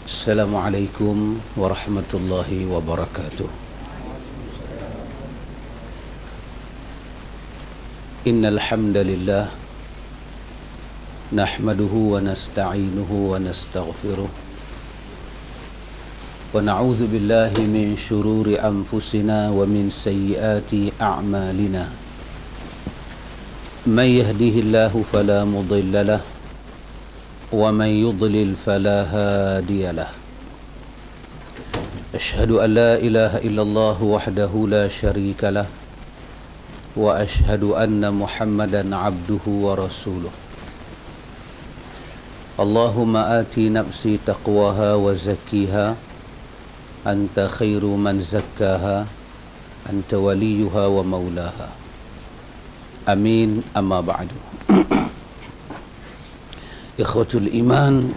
Assalamualaikum warahmatullahi wabarakatuh. Innal hamdalillah nahmaduhu wa nasta'inuhu wa nastaghfiruh wa na'udzu billahi min shururi anfusina wa min sayyiati a'malina. May yahdihillahu fala mudilla lahu wa man yudlil fala hadiya lahu. Ashhadu an la ilaha illallah wahdahu la syarika lahu wa ashhadu anna Muhammadan abduhu wa rasuluh. Allahumma ati nafsi taqwaha wa zakkiha anta khairu man zakkaha anta waliyuha wa maulaha. Amin. Amma ba'du. Ikhwatul iman,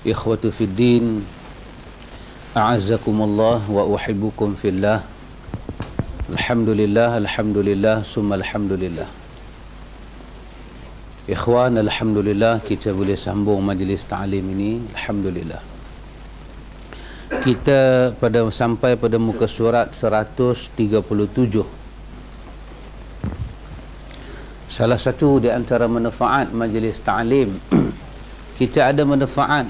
ikhwatu fid din, a'azzakumullah wa uhibbukum fillah. Alhamdulillah, alhamdulillah, summa alhamdulillah. Ikhwan, alhamdulillah kita boleh sambung majlis ta'lim ini. Alhamdulillah. Kita sampai pada muka surat 137. Salah satu di antara manfaat majlis ta'lim, kita ada manfaat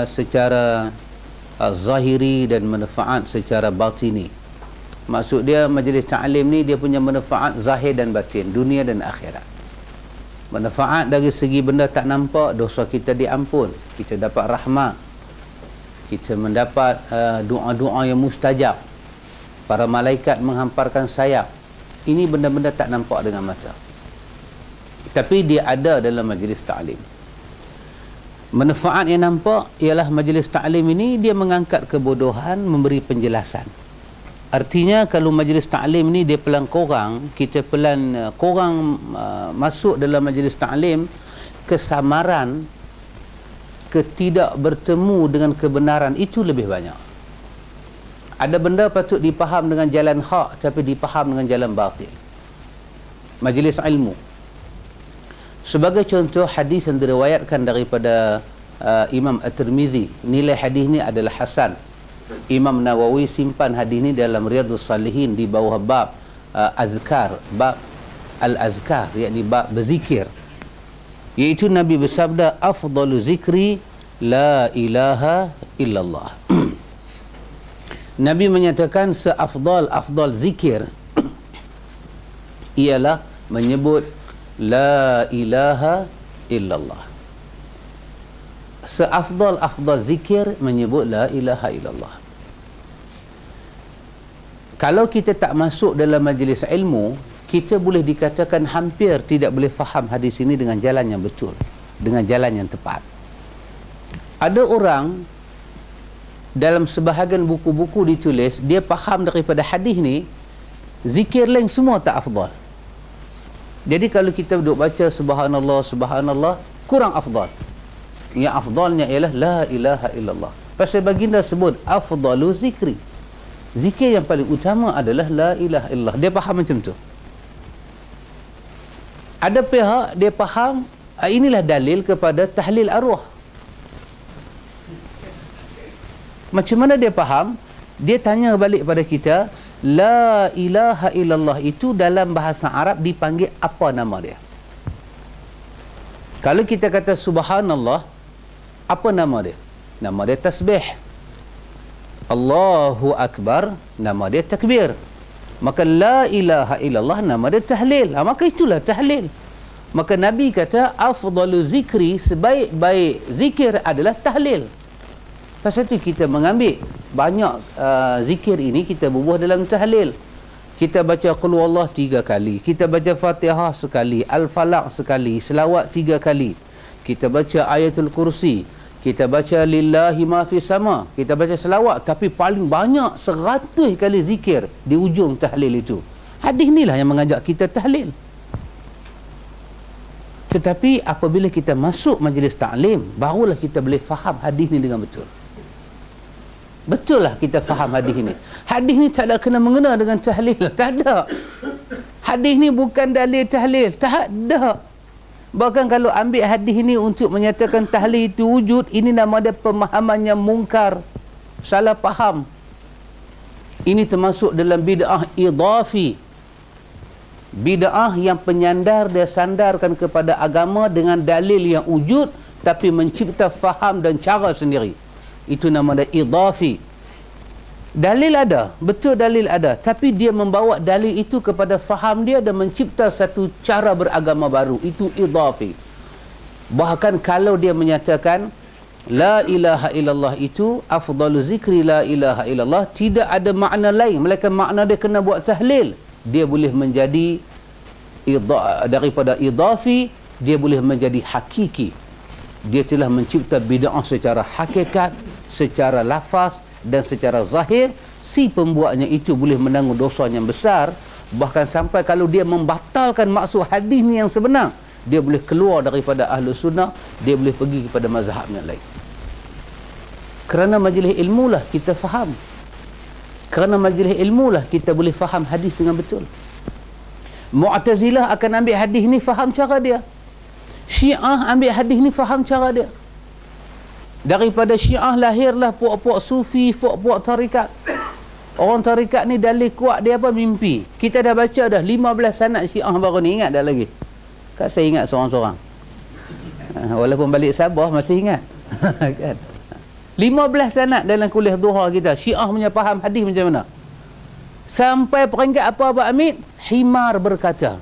secara zahiri dan manfaat secara batini. Maksud dia majlis ta'lim ni dia punya manfaat zahir dan batin, dunia dan akhirat. Manfaat dari segi benda tak nampak, dosa kita diampun, kita dapat rahmat, kita mendapat doa-doa yang mustajab, para malaikat menghamparkan sayap. Ini benda-benda tak nampak dengan mata, tapi dia ada dalam majlis ta'lim. Manfaat yang nampak ialah majlis ta'lim ini dia mengangkat kebodohan, memberi penjelasan. Artinya kalau majlis ta'lim ni dia pelan korang, kita pelan korang masuk dalam majlis ta'lim, kesamaran, ketidak bertemu dengan kebenaran itu lebih banyak. Ada benda patut dipaham dengan jalan hak tapi dipaham dengan jalan batil. Majlis ilmu. Sebagai contoh, hadis yang diriwayatkan daripada Imam At-Tirmizi, nilai hadis ni adalah hasan. Imam Nawawi simpan hadis ni dalam Riyadhus Salihin di bawah bab azkar, bab al-azkar, yakni bab berzikir. Iaitu Nabi bersabda, afdalu zikri la ilaha illallah. Nabi menyatakan seafdal zikir ialah menyebut la ilaha illallah. Seafdal zikir menyebut la ilaha illallah. Kalau kita tak masuk dalam majlis ilmu, kita boleh dikatakan hampir tidak boleh faham hadis ini dengan jalan yang betul, dengan jalan yang tepat. Ada orang dalam sebahagian buku-buku ditulis, dia faham daripada hadis ni zikir lain semua tak afdal. Jadi kalau kita duduk baca subhanallah, subhanallah, kurang afdal. Yang afdalnya ialah la ilaha illallah. Pasal baginda sebut afdalu zikri. Zikir yang paling utama adalah la ilaha illallah. Dia faham macam tu. Ada pihak dia faham inilah dalil kepada tahlil arwah. Macam mana dia faham? Dia tanya balik pada kita, la ilaha illallah itu dalam bahasa Arab dipanggil apa nama dia? Kalau kita kata subhanallah, apa nama dia? Nama dia tasbih. Allahu Akbar, nama dia takbir. Maka la ilaha illallah nama dia tahlil. Maka itulah tahlil. Maka Nabi kata afdalu zikri, sebaik-baik zikir adalah tahlil. Pasal itu kita mengambil banyak zikir ini kita bubuh dalam tahlil. Kita baca qul huwallah 3 kali, kita baca Fatihah sekali, Al-Falaq sekali, selawat 3 kali. Kita baca ayatul kursi, kita baca lillahi ma fi sama, kita baca selawat, tapi paling banyak 100 kali zikir di ujung tahlil itu. Hadis inilah yang mengajak kita tahlil. Tetapi apabila kita masuk majlis ta'lim, barulah kita boleh faham hadis ni dengan betul. Betul lah kita faham hadis ni. Hadis ni tak ada kena mengena dengan tahlil. Tak ada. Hadis ni bukan dalil tahlil. Tak ada. Bahkan kalau ambil hadis ini untuk menyatakan tahlil itu wujud, ini nama dia pemahaman yang mungkar, salah faham. Ini termasuk dalam bid'ah idhafi. Bid'ah yang penyandar dia sandarkan kepada agama dengan dalil yang wujud, tapi mencipta faham dan cara sendiri. Itu nama dia idhafi. Dalil ada, betul dalil ada, tapi dia membawa dalil itu kepada faham dia dan mencipta satu cara beragama baru. Itu idhafi. Bahkan kalau dia menyatakan la ilaha illallah itu afdalu zikri la ilaha illallah, tidak ada makna lain melainkan makna dia kena buat tahlil, dia boleh menjadi daripada idhafi, dia boleh menjadi hakiki. Dia telah mencipta bid'ah secara hakikat, secara lafaz dan secara zahir. Si pembuatnya itu boleh menanggung dosa yang besar, bahkan sampai kalau dia membatalkan maksud hadis ni yang sebenar, dia boleh keluar daripada ahlu sunnah, dia boleh pergi kepada mazhab yang lain. Kerana majlis ilmu lah kita faham, kerana majlis ilmu lah kita boleh faham hadis dengan betul. Mu'tazilah akan ambil hadis ni faham cara dia, Syiah ambil hadis ni faham cara dia. Daripada Syiah lahirlah puak-puak sufi, puak-puak tarikat. Orang tarikat ni dalil kuat dia apa? Mimpi. Kita dah baca dah 15 sanad Syiah baru ni, ingat dah lagi? Kan saya ingat seorang-seorang. Walaupun balik Sabah masih ingat. Kan? 15 sanad dalam kuliah duha kita. Syiah punya faham hadis macam mana? Sampai peringkat apa Abang Hamid? Himar berkata.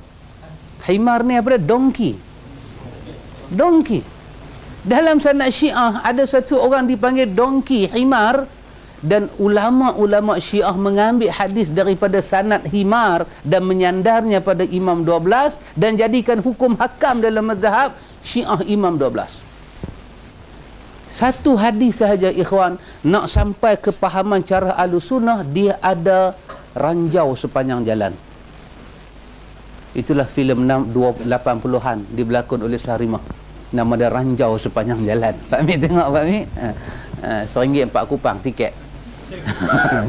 Himar ni apa dia? Donkey. Dalam sanad Syiah ada satu orang dipanggil donkey, himar, dan ulama-ulama Syiah mengambil hadis daripada sanad himar dan menyandarnya pada Imam 12 dan jadikan hukum hakam dalam mazhab Syiah Imam 12. Satu hadis sahaja ikhwan, nak sampai ke pahaman cara Ahlussunnah, dia ada ranjau sepanjang jalan. Itulah filem 80-an diberlakon oleh Sarimah. Nama dia Ranjau Sepanjang Jalan. Pak Mik tengok Pak Mik. RM1 4 kupang tiket.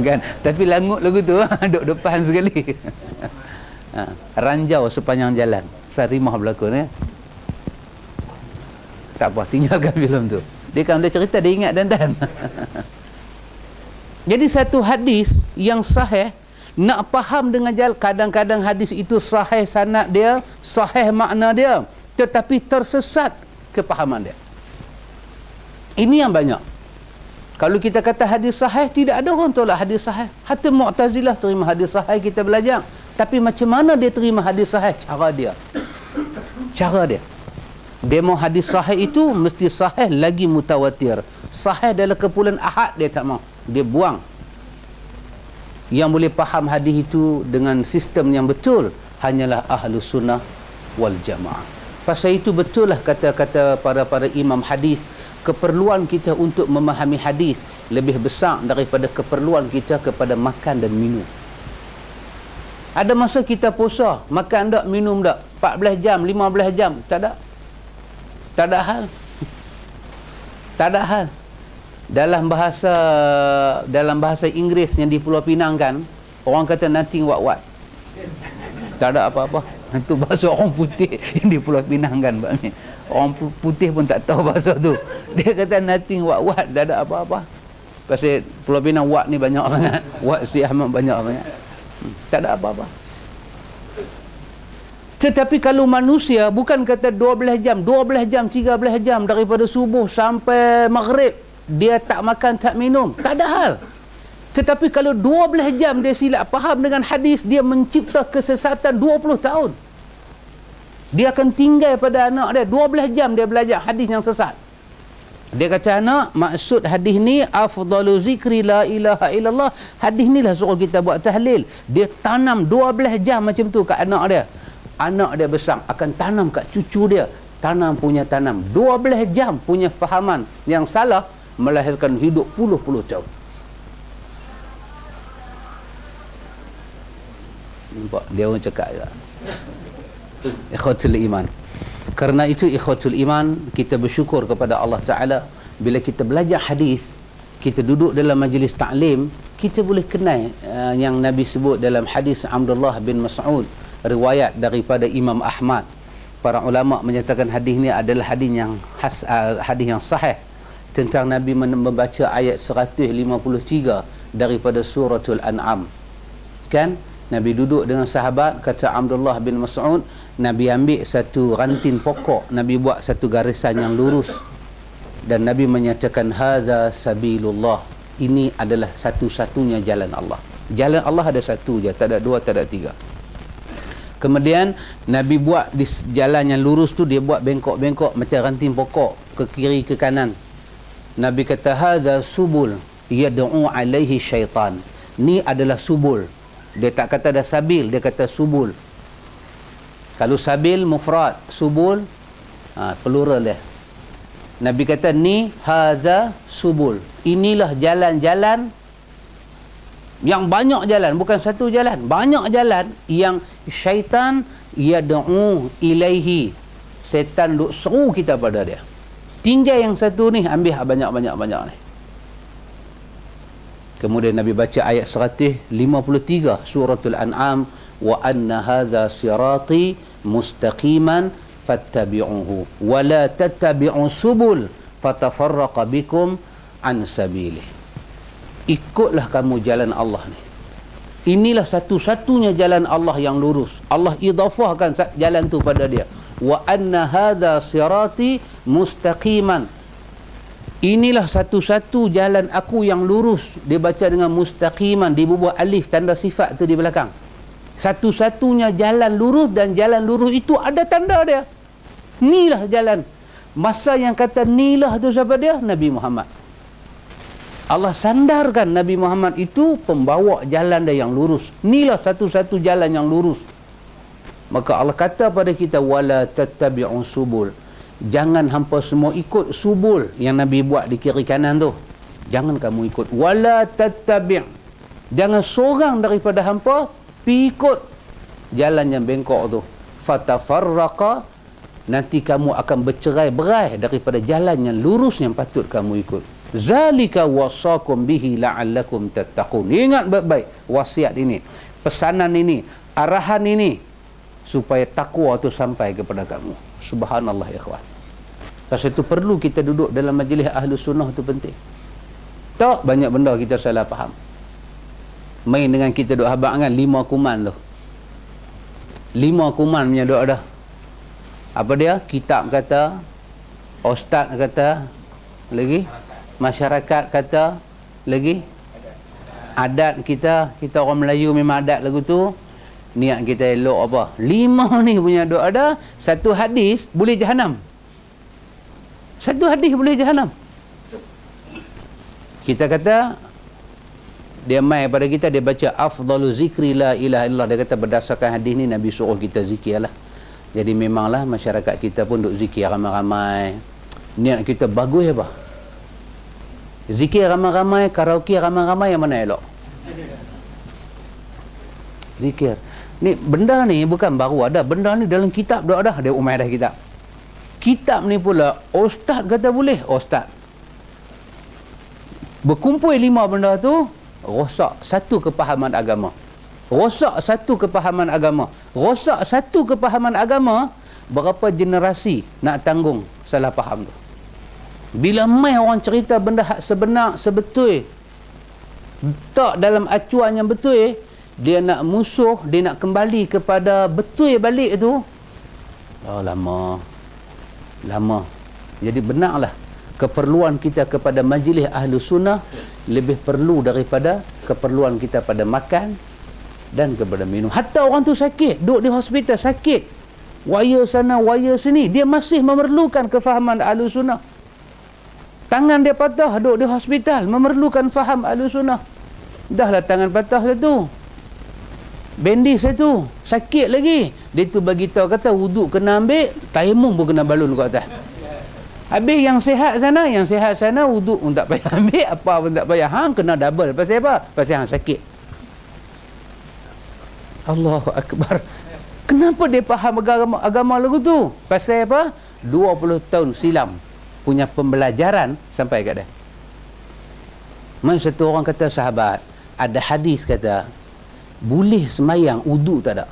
Kan? Tapi langut lagu tu duduk depan sekali. Ranjau Sepanjang Jalan. Sarimah berlakon ya. Tak apa, tinggalkan filem tu. Dia kan dia cerita, dia ingat dan. Jadi satu hadis yang sahih, nak faham dengan jalan, kadang-kadang hadis itu sahih sanad dia, sahih makna dia, tetapi tersesat kepahaman dia. Ini yang banyak. Kalau kita kata hadis sahih, tidak ada orang tolak hadis sahih. Hatta Mu'tazilah terima hadis sahih, kita belajar. Tapi macam mana dia terima hadis sahih? Cara dia. Dia mau hadis sahih itu mesti sahih lagi mutawatir. Sahih dalam kumpulan ahad dia tak mau. Dia buang. Yang boleh faham hadis itu dengan sistem yang betul hanyalah Ahlus Sunnah wal Jamaah. Pasal itu betul lah kata-kata para imam hadis, keperluan kita untuk memahami hadis lebih besar daripada keperluan kita kepada makan dan minum. Ada masa kita puasa, makan tak, minum tak, 14 jam, 15 jam, tak ada. Tak ada hal. Tak ada hal. Dalam bahasa Inggeris yang di Pulau Pinang kan, orang kata nothing what. Tak ada apa-apa. Itu bahasa orang putih yang di Pulau Pinang kan, Pak Min. Orang putih pun tak tahu bahasa tu. Dia kata nothing what, tak ada apa-apa. Pasal Pulau Pinang what ni banyak sangat. What si Ahmad banyak sangat. Tak ada apa-apa. Tetapi kalau manusia bukan kata 12 jam, 13 jam daripada subuh sampai maghrib, dia tak makan, tak minum, tak ada hal. Tetapi kalau 12 jam dia silap faham dengan hadis, dia mencipta kesesatan 20 tahun. Dia akan tinggal pada anak dia 12 jam dia belajar hadis yang sesat. Dia kata, anak, maksud hadis ni afdalu zikri la ilaha illallah. Hadis ni lah suruh kita buat tahlil. Dia tanam 12 jam macam tu kat anak dia. Anak dia besar akan tanam kat cucu dia. Tanam. 12 jam punya fahaman yang salah melahirkan hidup puluh-puluh tahun. Nampak? Dia orang cakap juga. Ikhwatul iman. Kerana itu ikhwatul iman, kita bersyukur kepada Allah Ta'ala. Bila kita belajar hadis, kita duduk dalam majlis ta'lim, kita boleh kenal yang Nabi sebut dalam hadis Abdullah bin Mas'ud, riwayat daripada Imam Ahmad. Para ulama menyatakan hadis ni adalah hadis yang sahih tentang Nabi membaca ayat 153 daripada suratul An'am. Kan? Nabi duduk dengan sahabat, kata Abdullah bin Mas'ud, Nabi ambil satu ranting pokok, Nabi buat satu garisan yang lurus, dan Nabi menyatakan hadza sabilullah, ini adalah satu-satunya jalan Allah. Jalan Allah ada satu je, tak ada dua, tak ada tiga. Kemudian Nabi buat di jalan yang lurus tu, dia buat bengkok-bengkok macam ranting pokok, ke kiri ke kanan. Nabi kata hadza subul yad'u alaihi syaitan, ni adalah subul. Dia tak kata dah sabil, dia kata subul. Kalau sabil mufrad, subul plural dia. Nabi kata ni hadza subul, inilah jalan-jalan yang banyak jalan, bukan satu jalan, banyak jalan yang syaitan yad'u ilaihi, setan duk seru kita pada dia. Tinggal yang satu ni, ambil banyak-banyak ni. Kemudian Nabi baca ayat 153 suratul An'am, wa anna hadza sirati mustaqiman fattabi'uhu wa la tattabi'u subul fatafarraqa bikum an sabilih. Ikutlah kamu jalan Allah ni. Inilah satu-satunya jalan Allah yang lurus. Allah idhafahkan jalan tu pada dia. Wa anna hadza sirati mustaqiman, inilah satu-satu jalan aku yang lurus. Dia baca dengan mustaqiman, dibubuh alif tanda sifat tu di belakang. Satu-satunya jalan lurus, dan jalan lurus itu ada tanda dia. Inilah jalan. Masa yang kata inilah tu siapa dia? Nabi Muhammad. Allah sandarkan Nabi Muhammad itu pembawa jalan dia yang lurus. Inilah satu-satu jalan yang lurus. Maka Allah kata pada kita, wala tattabi'un subul, jangan hampa semua ikut subul yang Nabi buat di kiri kanan tu. Jangan kamu ikut. Wala tattabi', jangan seorang daripada hampa pi ikut jalan yang bengkok tu. Fatafarraqa, nanti kamu akan bercerai-berai daripada jalan yang lurus yang patut kamu ikut. Zalika wasakum bihi la'allakum tattaqun. Ingat baik-baik wasiat ini, pesanan ini, arahan ini, supaya takwa tu sampai kepada kamu. Subhanallah ya ikhwan. Pasal itu perlu kita duduk dalam majlis ahlu sunnah tu penting. Tak banyak benda kita salah faham. Main dengan kita duk habaq kan 5 kuman tu. 5 kuman punya duk dah. Apa dia? Kitab kata, ustaz kata, lagi masyarakat kata, lagi adat kita orang Melayu memang adat lagu tu. Niat kita elok apa? 5 ni punya doa ada. Satu hadis boleh jahanam. Satu hadis boleh jahanam. Kita kata, dia mai pada kita, dia baca afdalu zikri la ilaha illallah. Dia kata berdasarkan hadis ni Nabi suruh kita zikir lah. Jadi memanglah masyarakat kita pun duk zikir ramai-ramai. Niat kita bagus apa? Zikir ramai-ramai, karaoke ramai-ramai, yang mana elok? Zikir. Ni benda ni bukan baru ada, benda ni dalam kitab dah ada. Dia umai dah kitab. Kitab ni pula ustaz kata boleh. Ustaz berkumpul 5 benda tu, rosak satu kepahaman agama. Rosak satu kepahaman agama. Rosak satu kepahaman agama, berapa generasi nak tanggung salah faham tu. Bila mai orang cerita benda hak sebenar, sebetul, tak dalam acuan yang betul, dia nak musuh, dia nak kembali kepada betul balik tu, lama. Jadi benarlah keperluan kita kepada majlis ahlu sunnah lebih perlu daripada keperluan kita pada makan dan kepada minum. Hatta orang tu sakit, duduk di hospital sakit, waya sana waya sini, dia masih memerlukan kefahaman ahlu sunnah. Tangan dia patah, duduk di hospital, memerlukan faham ahlu sunnah. Dahlah tangan patah satu, bandage satu, sakit lagi, dia tu bagi tahu kata wuduk kena ambil, tayamum pun kena balun kat atas. Habis yang sihat sana wuduk pun tak payah ambil, apa pun tak payah, hang kena double. Pasal apa? Pasal hang sakit. Allahu akbar. Kenapa dia faham agama lagu tu? Pasal apa? 20 tahun silam punya pembelajaran sampai kat dia. Masa satu orang kata, sahabat, ada hadis kata boleh semayang wudu tak ada.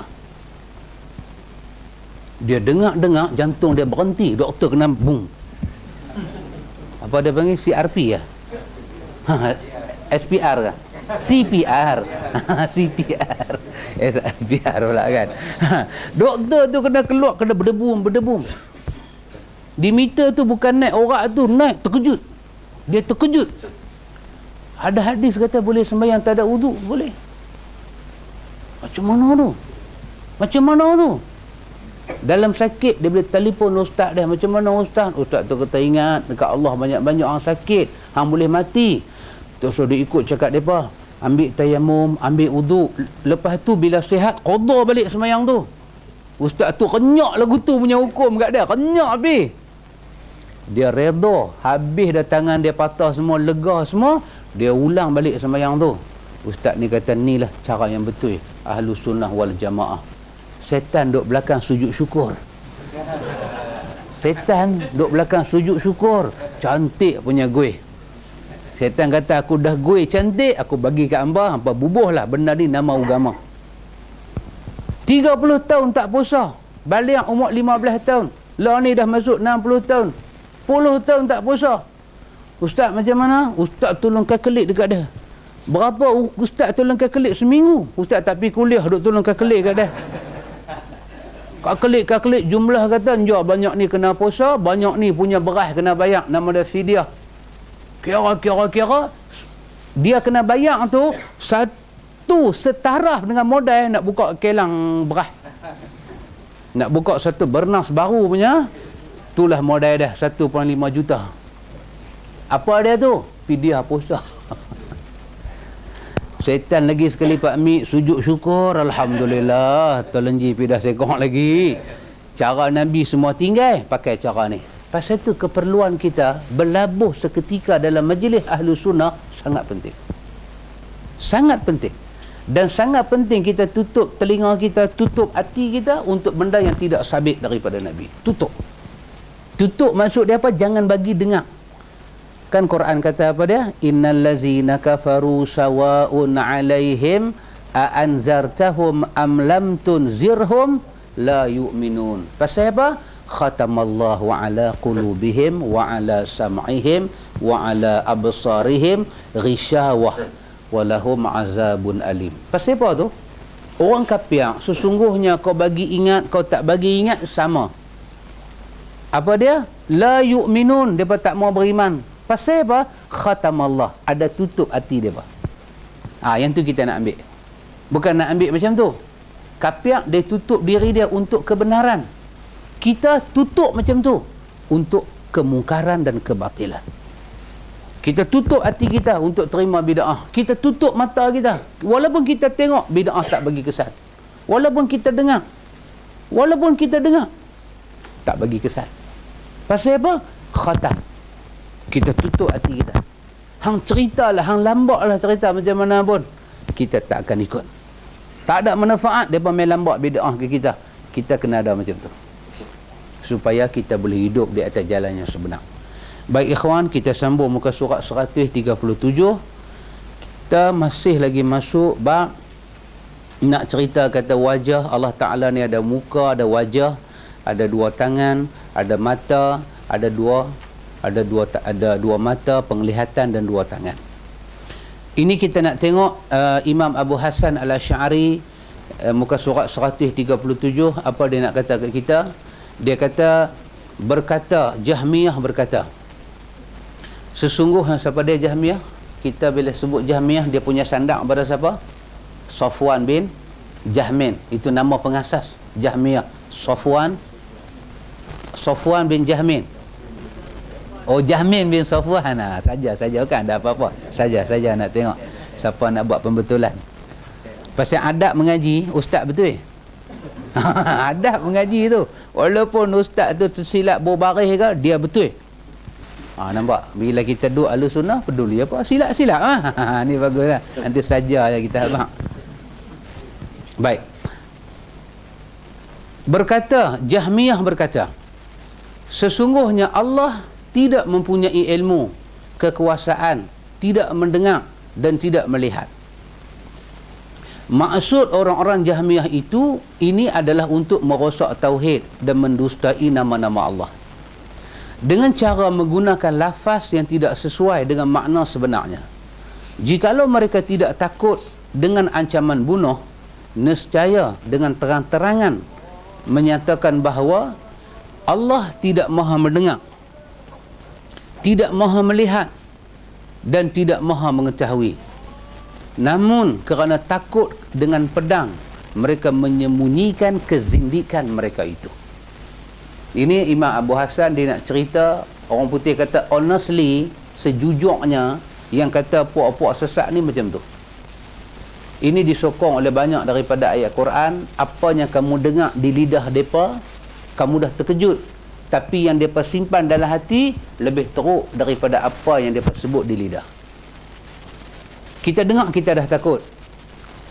Dia dengar jantung dia berhenti. Doktor kena boom. Apa dia panggil? CRP ya? SPR ke? CPR. CPR. SPR pula kan. Doktor tu kena keluar, kena berdebum. Di meter tu bukan naik orang tu, naik terkejut. Dia terkejut. Ada hadis kata boleh sembahyang tak ada wuduk, boleh. Macam mana tu? Dalam sakit dia boleh telefon ustaz dia, macam mana ustaz? Ustaz tu kata ingat dekat Allah banyak-banyak orang sakit, hang boleh mati. Terus dia ikut cakap depa, ambil tayamum, ambil wuduk. Lepas tu bila sihat qada balik sembahyang tu. Ustaz tu kenyak lagu tu punya hukum kat dia, kenyak habis. Dia redha, habis dah tangan dia patah semua, lega semua, dia ulang balik sembahyang tu. Ustaz ni kata inilah cara yang betul Ahlus Sunnah wal Jamaah. Setan duduk belakang sujud syukur. Cantik punya gue. Setan kata aku dah gue cantik, aku bagi kat hamba, hamba bubuhlah benda ni nama agama. 30 tahun tak puasa, balik umur 15 tahun. Lah ni dah masuk 60 tahun. 10 tahun tak puasa. Ustaz macam mana? Ustaz tolong kalkulit dekat dia. Berapa ustaz tolong kalkulit seminggu? Ustaz tak pergi kuliah, duk tolong kalkulit kat dia. Kalkulit jumlah kata njok banyak ni kena puasa, banyak ni punya beras kena bayar, nama dia fidyah. Kira dia kena bayar tu satu setaraf dengan modal nak buka kelang beras. Nak buka satu bernas baru punya, itulah modal dah 1.5 juta. Apa dia tu? Fidyah puasa. Setan lagi sekali Pak Mi sujud syukur, alhamdulillah, tolong pidah sekong lagi. Cara Nabi semua tinggal pakai cara ni. Pasal tu keperluan kita berlabuh seketika dalam majlis Ahlus Sunnah sangat penting. Sangat penting. Dan sangat penting kita tutup telinga kita, tutup hati kita untuk benda yang tidak sabit daripada Nabi. Tutup maksud dia apa? Jangan bagi dengar. Kan Quran kata apa dia? Innal ladzina kafaru sawa'un 'alaihim a anzartahum am lam tunzirhum la yu'minun. Pasal apa? Khatamallahu ala qulubihim wa ala sam'ihim wa ala absarihim ghishawah wa lahum azabun alim. Pasal apa tu? Orang kafir sesungguhnya kau bagi ingat, kau tak bagi ingat sama. Apa dia? La yu'minun, depa tak mau beriman. Pasal apa? Khatamallah, ada tutup hati dia. Yang tu kita nak ambil. Bukan nak ambil macam tu. Kafir dia tutup diri dia untuk kebenaran. Kita tutup macam tu untuk kemungkaran dan kebatilan. Kita tutup hati kita untuk terima bid'ah. Kita tutup mata kita. Walaupun kita tengok bid'ah tak bagi kesan. Walaupun kita dengar tak bagi kesan. Pasal apa? Khatam. Kita tutup hati kita. Hang ceritalah, hang lambaklah cerita macam mana pun, kita tak akan ikut. Tak ada manfaat depa main lambak bid'ah ke kita. Kita kena ada macam tu, supaya kita boleh hidup di atas jalan yang sebenar. Baik ikhwan, kita sambung muka surat 137. Kita masih lagi masuk bab nak cerita kata wajah Allah Ta'ala ni ada muka, ada wajah, ada dua tangan, ada mata, ada dua mata, penglihatan dan dua tangan. Ini kita nak tengok Imam Abu Hasan Al-Asy'ari, muka surat 137, apa dia nak kata kat kita. Dia kata, Jahmiyah berkata, sesungguhnya siapa dia Jahmiyah? Kita bila sebut Jahmiyah, dia punya sandak pada siapa? Safwan bin Jahmin. Itu nama pengasas Jahmiyah. Safwan bin Jahmin. Oh, Jahmin bin Safwan. Saja kan ada apa-apa. Saja nak tengok siapa nak buat pembetulan. Pasal adab mengaji, ustaz betul. Adab mengaji tu, walaupun ustaz tu tersilap berbaris ke, dia betul. Nampak? Bila kita duduk Ahlus Sunnah, peduli apa? Silap-silap. Ni baguslah. Nanti saja kita abang. Baik. Jahmiyah berkata, sesungguhnya Allah tidak mempunyai ilmu, kekuasaan, tidak mendengar dan tidak melihat. Maksud orang-orang Jahmiyah itu, ini adalah untuk merosak tauhid dan mendustai nama-nama Allah dengan cara menggunakan lafaz yang tidak sesuai dengan makna sebenarnya. Jikalau mereka tidak takut dengan ancaman bunuh, nescaya dengan terang-terangan menyatakan bahawa Allah tidak maha mendengar, tidak maha melihat dan tidak maha mengetahui. Namun kerana takut dengan pedang, mereka menyembunyikan kezindikan mereka itu. Ini Imam Abu Hasan, dia nak cerita, orang putih kata honestly, sejujurnya, yang kata puak-puak sesat ni macam tu. Ini disokong oleh banyak daripada ayat Quran. Apa yang kamu dengar di lidah mereka, kamu dah terkejut. Tapi yang mereka simpan dalam hati lebih teruk daripada apa yang mereka sebut di lidah. Kita dengar, kita dah takut.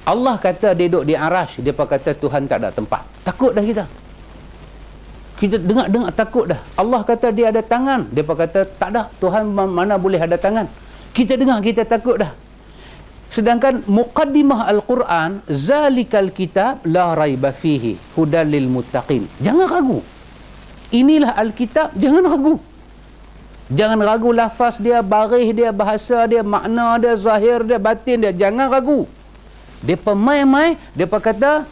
Allah kata dia duduk di arash, dia kata Tuhan tak ada tempat. Takut dah kita. Kita dengar takut dah. Allah kata dia ada tangan, dia kata tak ada, Tuhan mana boleh ada tangan. Kita dengar, kita takut dah. Sedangkan muqaddimah Al-Quran, zalikal kitab la raiba fihi hudan lil muttaqin. Jangan ragu. Inilah Alkitab, jangan ragu. Jangan ragu lafaz dia, baris dia, bahasa dia, makna dia, zahir dia, batin dia. Jangan ragu. Depa mai-mai, depa kata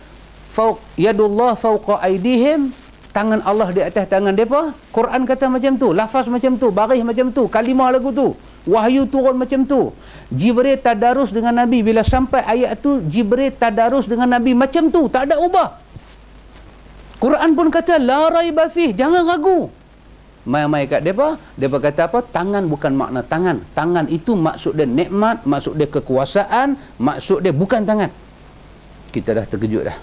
yadullah fawqa aidihim, tangan Allah di atas tangan depa. Quran kata macam tu, lafaz macam tu, baris macam tu, kalimah lagu tu, wahyu turun macam tu. Jibril tadarus dengan Nabi, bila sampai ayat tu Jibril tadarus dengan Nabi macam tu, tak ada ubah. Quran pun kata la raiba fih, jangan ragu. Mai-mai kat depa kata apa? Tangan bukan makna tangan. Tangan itu maksud dia nikmat, maksud dia kekuasaan, maksud dia bukan tangan. Kita dah terkejut dah.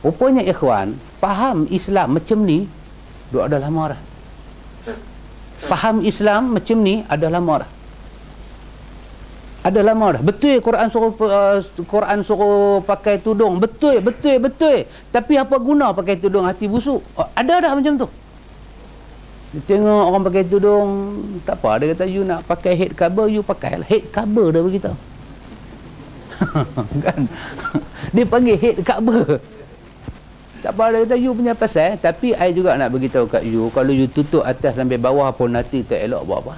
Rupanya ikhwan, faham Islam macam ni duk ada lama dah. Faham Islam macam ni ada lama dah. Ada lama dah. Betul Quran suruh pakai tudung. Betul. Tapi apa guna pakai tudung hati busuk? Ada dah macam tu. Dia tengok orang pakai tudung, tak apa, dia kata you nak pakai head cover, you pakai head cover dah beritahu. Kan? Dia panggil head cover. Tak apa, dia kata you punya pasal, tapi I juga nak beritahu kat you, kalau you tutup atas sampai bawah pun nanti tak elok buat apa.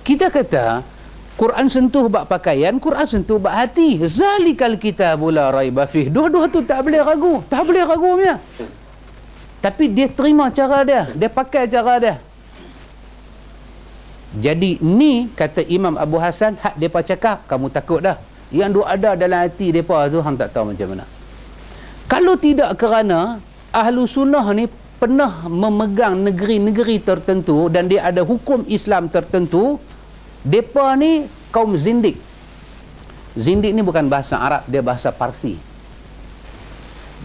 Kita kata Quran sentuh bab pakaian, Quran sentuh bab hati. Zalikal kitabul la raiba fih. Dua-dua tu tak boleh ragu. Tak boleh ragu punya. Tapi dia terima cara dia, dia pakai cara dia. Jadi ni kata Imam Abu Hasan, hak depa cakap kamu takut dah. Yang duk ada dalam hati depa tu hang tak tahu macam mana. Kalau tidak kerana ahlu sunnah ni pernah memegang negeri-negeri tertentu dan dia ada hukum Islam tertentu, depa ni kaum zindik. Zindik ni bukan bahasa Arab, dia bahasa Parsi.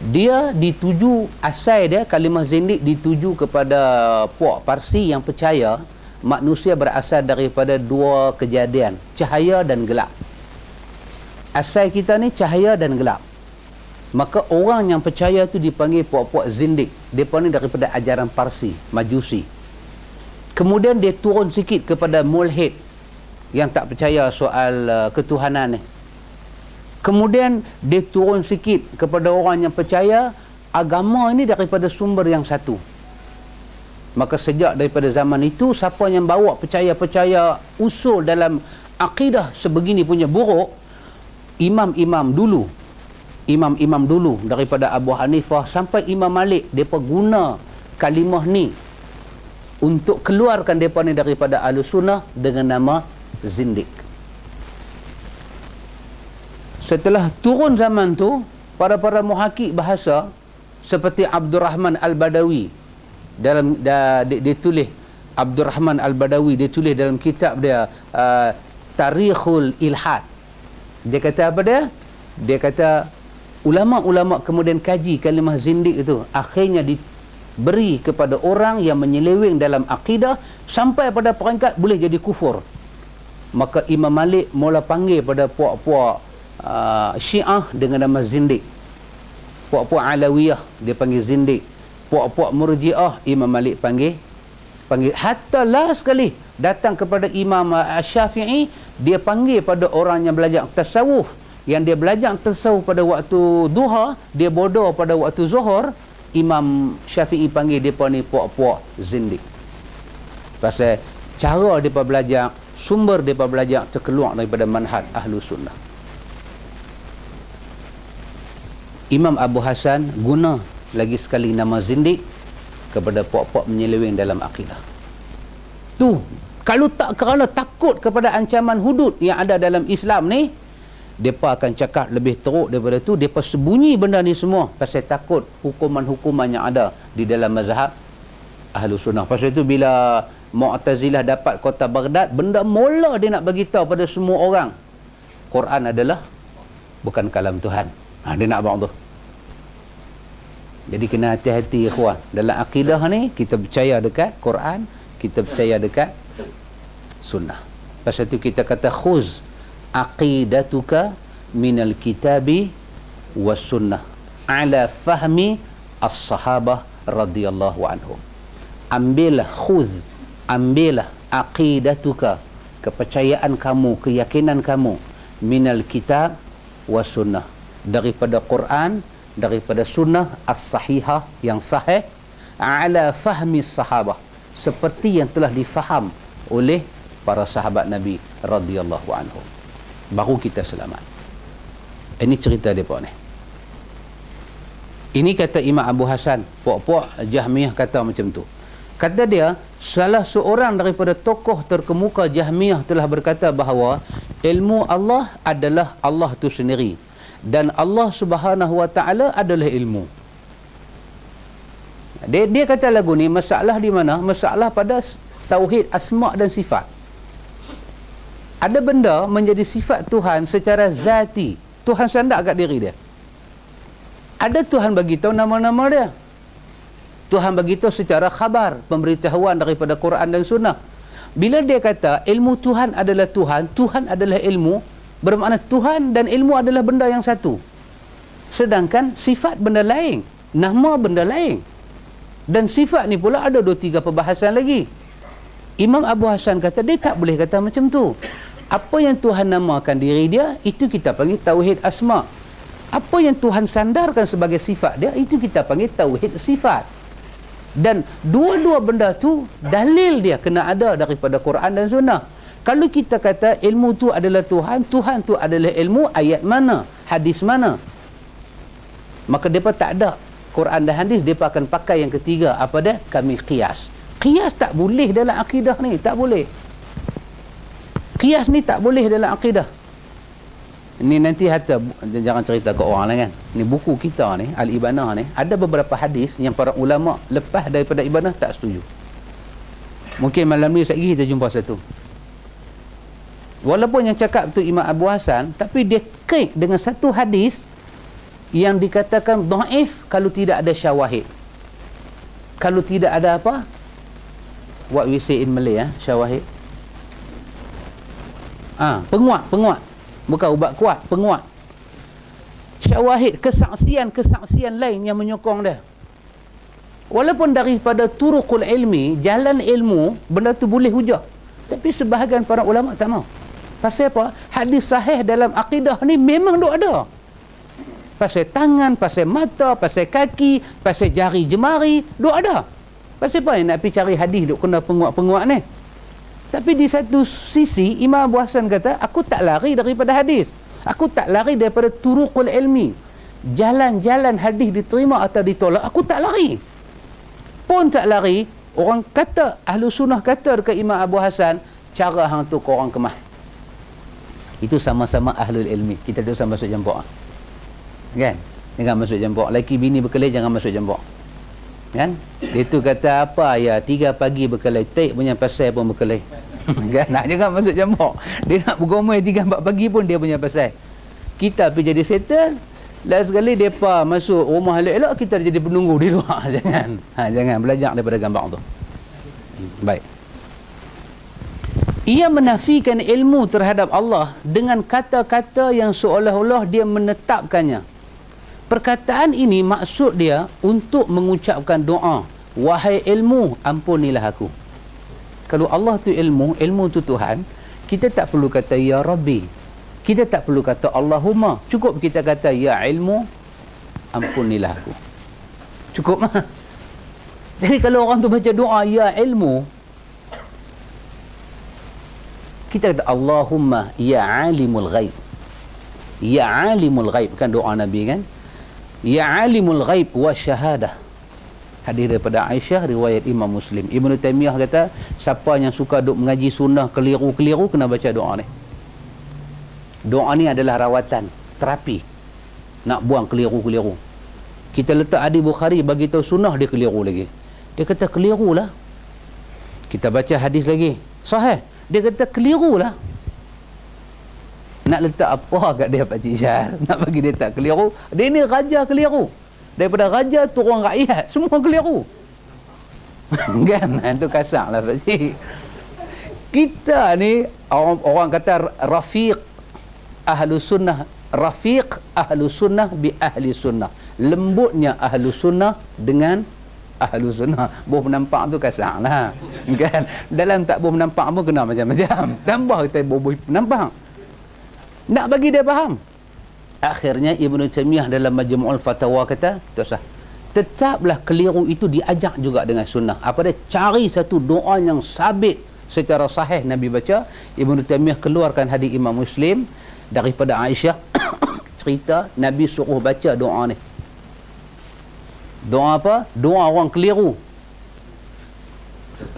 Dia dituju, asal dia kalimah zindik dituju kepada puak Parsi yang percaya manusia berasal daripada dua kejadian, cahaya dan gelap. Asal kita ni cahaya dan gelap. Maka orang yang percaya tu dipanggil puak-puak zindik. Mereka ni daripada ajaran Parsi, Majusi. Kemudian dia turun sikit kepada mulhid yang tak percaya soal ketuhanan ni. Kemudian dia turun sikit kepada orang yang percaya agama ini daripada sumber yang satu. Maka sejak daripada zaman itu, siapa yang bawa percaya-percaya usul dalam akidah sebegini punya buruk, imam-imam dulu daripada Abu Hanifah sampai Imam Malik, mereka guna kalimah ni untuk keluarkan mereka ni daripada Ahlus Sunnah dengan nama zindik. Setelah turun zaman tu, para muhakik bahasa seperti Abdurrahman Al-Badawi dalam dia tulis, Abdurrahman Al-Badawi dia tulis dalam kitab dia Tarikhul Ilhad. Dia kata apa dia? Dia kata ulama-ulama kemudian kaji kalimah zindik itu, akhirnya diberi kepada orang yang menyeleweng dalam akidah sampai pada peringkat boleh jadi kufur. Maka Imam Malik mula panggil pada puak-puak Syiah dengan nama zindik. Puak-puak Alawiyah dia panggil zindik. Puak-puak Murji'ah Imam Malik panggil Panggil. Hatta last sekali datang kepada Imam Syafi'i, dia panggil pada orang yang belajar tasawuf, yang dia belajar tasawuf pada waktu duha, dia bodoh pada waktu zuhur. Imam Syafi'i panggil depa ni puak-puak zindik. Pasal cara depa belajar, sumber depa belajar terkeluar daripada manhaj ahlu sunnah. Imam Abu Hasan guna lagi sekali nama zindik kepada puak-puak menyeleweng dalam akidah. Tu, kalau tak kerana takut kepada ancaman hudud yang ada dalam Islam ni, mereka akan cakap lebih teruk daripada tu. Mereka sembunyi benda ni semua pasal takut hukuman-hukuman yang ada di dalam mazhab ahlu sunnah. Pasal itu bila Mu'tazilah dapat kota Baghdad, benda mula dia nak bagi tahu pada semua orang, Quran adalah bukan kalam Tuhan. Dia nak buat tu. Jadi kena hati-hati ikhwan. Dalam akidah ni kita percaya dekat Quran, kita percaya dekat sunnah. Pasal tu kita kata khuz aqidatuka minal kitabi was sunnah ala fahmi as-sahabah radhiyallahu anhum. Ambillah khuz, ambillah aqidatuka, kepercayaan kamu, keyakinan kamu, minal kitab was sunnah, daripada Quran, daripada sunnah as-sahihah yang sahih, ala fahmi sahabah, seperti yang telah difaham oleh para sahabat Nabi radhiyallahu anhum, baru kita selamat. Ini cerita depa ni. Ini kata Imam Abu Hasan. Puak-puak Jahmiyah kata macam tu. Kata dia, salah seorang daripada tokoh terkemuka Jahmiyah telah berkata bahawa ilmu Allah adalah Allah tu sendiri, dan Allah Subhanahu wa taala adalah ilmu. Dia kata lagu ni masalah di mana? Masalah pada tauhid asma' dan sifat. Ada benda menjadi sifat Tuhan secara zati. Tuhan sandak kat diri dia. Ada Tuhan bagi tahu nama-nama dia. Tuhan bagi tahu secara khabar, pemberitahuan daripada Quran dan Sunnah. Bila dia kata ilmu Tuhan adalah Tuhan, Tuhan adalah ilmu, bermakna Tuhan dan ilmu adalah benda yang satu. Sedangkan sifat benda lain, nama benda lain. Dan sifat ni pula ada 2-3 perbahasan lagi. Imam Abu Hasan kata dia tak boleh kata macam tu. Apa yang Tuhan namakan diri dia, itu kita panggil tauhid asma'. Apa yang Tuhan sandarkan sebagai sifat dia, itu kita panggil tauhid sifat. Dan dua-dua benda tu dalil dia kena ada daripada Quran dan Sunnah. Kalau kita kata ilmu tu adalah Tuhan, Tuhan tu adalah ilmu, ayat mana, hadis mana, maka mereka tak ada Quran dan hadis. Mereka akan pakai yang ketiga, apa dia? Kami qiyas. Qiyas tak boleh dalam akidah ni, tak boleh. Qiyas ni tak boleh dalam akidah. Ni nanti hatta jangan cerita ke orang lah kan. Ni buku kita ni, Al-Ibanah ni, ada beberapa hadis yang para ulama lepas daripada Ibanah tak setuju. Mungkin malam ni sekali kita jumpa satu. Walaupun yang cakap tu Imam Abu Hasan, tapi dia kait dengan satu hadis yang dikatakan dhaif kalau tidak ada syawahid. Kalau tidak ada apa? What we say in Malay, syawahid. Penguat. Bukan ubat kuat, penguat. Syawahid, kesaksian lain yang menyokong dia. Walaupun daripada turuqul ilmi, jalan ilmu, benda tu boleh hujah. Tapi sebahagian para ulama tak mau. Pasal apa? Hadis sahih dalam akidah ni memang duk ada. Pasal tangan, pasal mata, pasal kaki, pasal jari jemari, duk ada. Pasal apa yang nak pergi cari hadis duk kena penguat-penguat ni? Tapi di satu sisi Imam Abu Hasan kata, aku tak lari daripada hadis, aku tak lari daripada turuqul ilmi, jalan-jalan hadis diterima atau ditolak, aku tak lari pun tak lari. Orang kata, ahlu sunnah kata dekat Imam Abu Hasan, cara hang tu korang kemah. Itu sama-sama ahlul ilmi. Kita tu sama masuk jambak kan, jangan masuk jambak. Laki bini berkelahi jangan masuk jambak kan. Dia tu kata apa ya, 3 pagi berkelahi, tek punya pasal pun berkelahi kan. Nak jangan masuk jambak. Dia nak bergomel 3-4 pagi pun dia punya pasal. Kita pergi jadi settle, last sekali depa masuk rumah elok-elok, kita jadi penunggu di luar. Jangan belajar daripada gambar tu. Baik. Ia menafikan ilmu terhadap Allah dengan kata-kata yang seolah-olah dia menetapkannya. Perkataan ini maksud dia untuk mengucapkan doa, wahai ilmu, ampunilah aku. Kalau Allah tu ilmu, ilmu tu Tuhan, kita tak perlu kata ya Rabbi, kita tak perlu kata Allahumma, cukup kita kata ya ilmu, ampunilah aku, cukup mah. Jadi kalau orang tu baca doa ya ilmu, kita kata Allahumma ya alimul ghaib, ya alimul ghaib, kan doa Nabi kan, ya alimul ghaib wa syahadah. Hadis daripada Aisyah, riwayat Imam Muslim. Ibnu Taimiyah kata, siapa yang suka duk mengaji sunnah keliru-keliru kena baca doa ni. Doa ni adalah rawatan, terapi nak buang keliru-keliru. Kita letak hadis Bukhari bagi tahu sunnah, dia keliru lagi. Dia kata keliru lah. Kita baca hadis lagi, sahih, dia kata keliru lah. Nak letak apa kat dia Pak Cik Syar? Nak bagi dia tak keliru? Dia ni raja keliru. Daripada raja turun rakyat, semua keliru. Kan? Itu kasar lah Pak Cik. Kita ni, orang kata rafiq ahlu sunnah, rafiq ahlu sunnah bi ahli sunnah. Lembutnya ahlu sunnah dengan ahlu sunnah. Boh penampak tu kasar lah. Kan? Dalam tak boh penampak pun kena macam-macam. Tambah kita boh penampak. Nak bagi dia faham. Akhirnya Ibnu Taimiyah dalam Majmu'ul Fatawa kata, tetaplah keliru itu diajak juga dengan sunnah. Apa dia? Cari satu doa yang sabit secara sahih Nabi baca. Ibnu Taimiyah keluarkan hadis Imam Muslim daripada Aisyah cerita Nabi suruh baca doa ni. Doa apa? Doa orang keliru.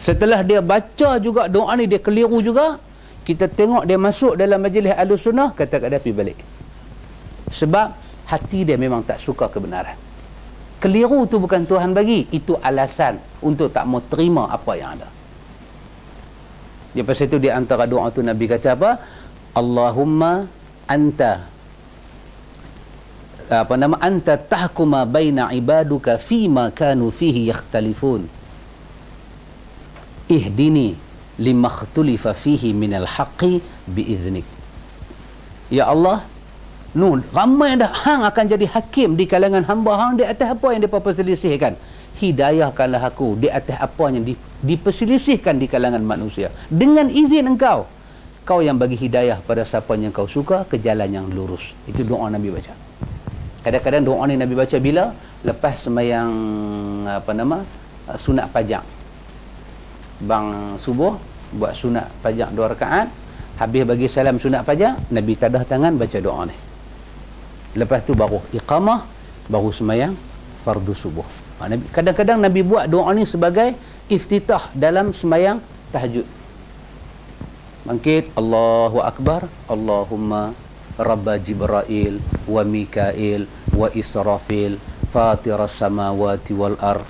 Setelah dia baca juga doa ni, dia keliru juga. Kita tengok dia masuk dalam majlis Ahlussunnah, kata kat dia pergi balik. Sebab hati dia memang tak suka kebenaran. Keliru tu bukan Tuhan bagi, itu alasan untuk tak mau terima apa yang ada. Lepas itu di antara doa tu Nabi kata apa? Allahumma anta anta tahkuma baina ibaduka fima kanu fihi yakhtalifun. Ihdini lima ikhtulifa fihi minal haqqi biiznik. Ya Allah, ramai dah hang akan jadi hakim di kalangan hamba hang di atas apa yang mereka perselisihkan. Hidayahkanlah aku di atas apa yang diperselisihkan di kalangan manusia. Dengan izin engkau, kau yang bagi hidayah pada siapa yang kau suka ke jalan yang lurus. Itu doa Nabi baca. Kadang-kadang doa ni Nabi baca bila? Lepas sembahyang sunat pajak. Bang subuh buat sunat pajak 2 rakaat, habis bagi salam sunat pajak, Nabi tadah tangan baca doa ni. Lepas tu baru iqamah, baru sembahyang fardu subuh. Kadang-kadang Nabi buat doa ni sebagai iftitah dalam sembahyang tahajud. Bangkit, Allahu Akbar, Allahumma Rabba Jibrail wa Mikail wa Israfil Fatiras samawati wal ar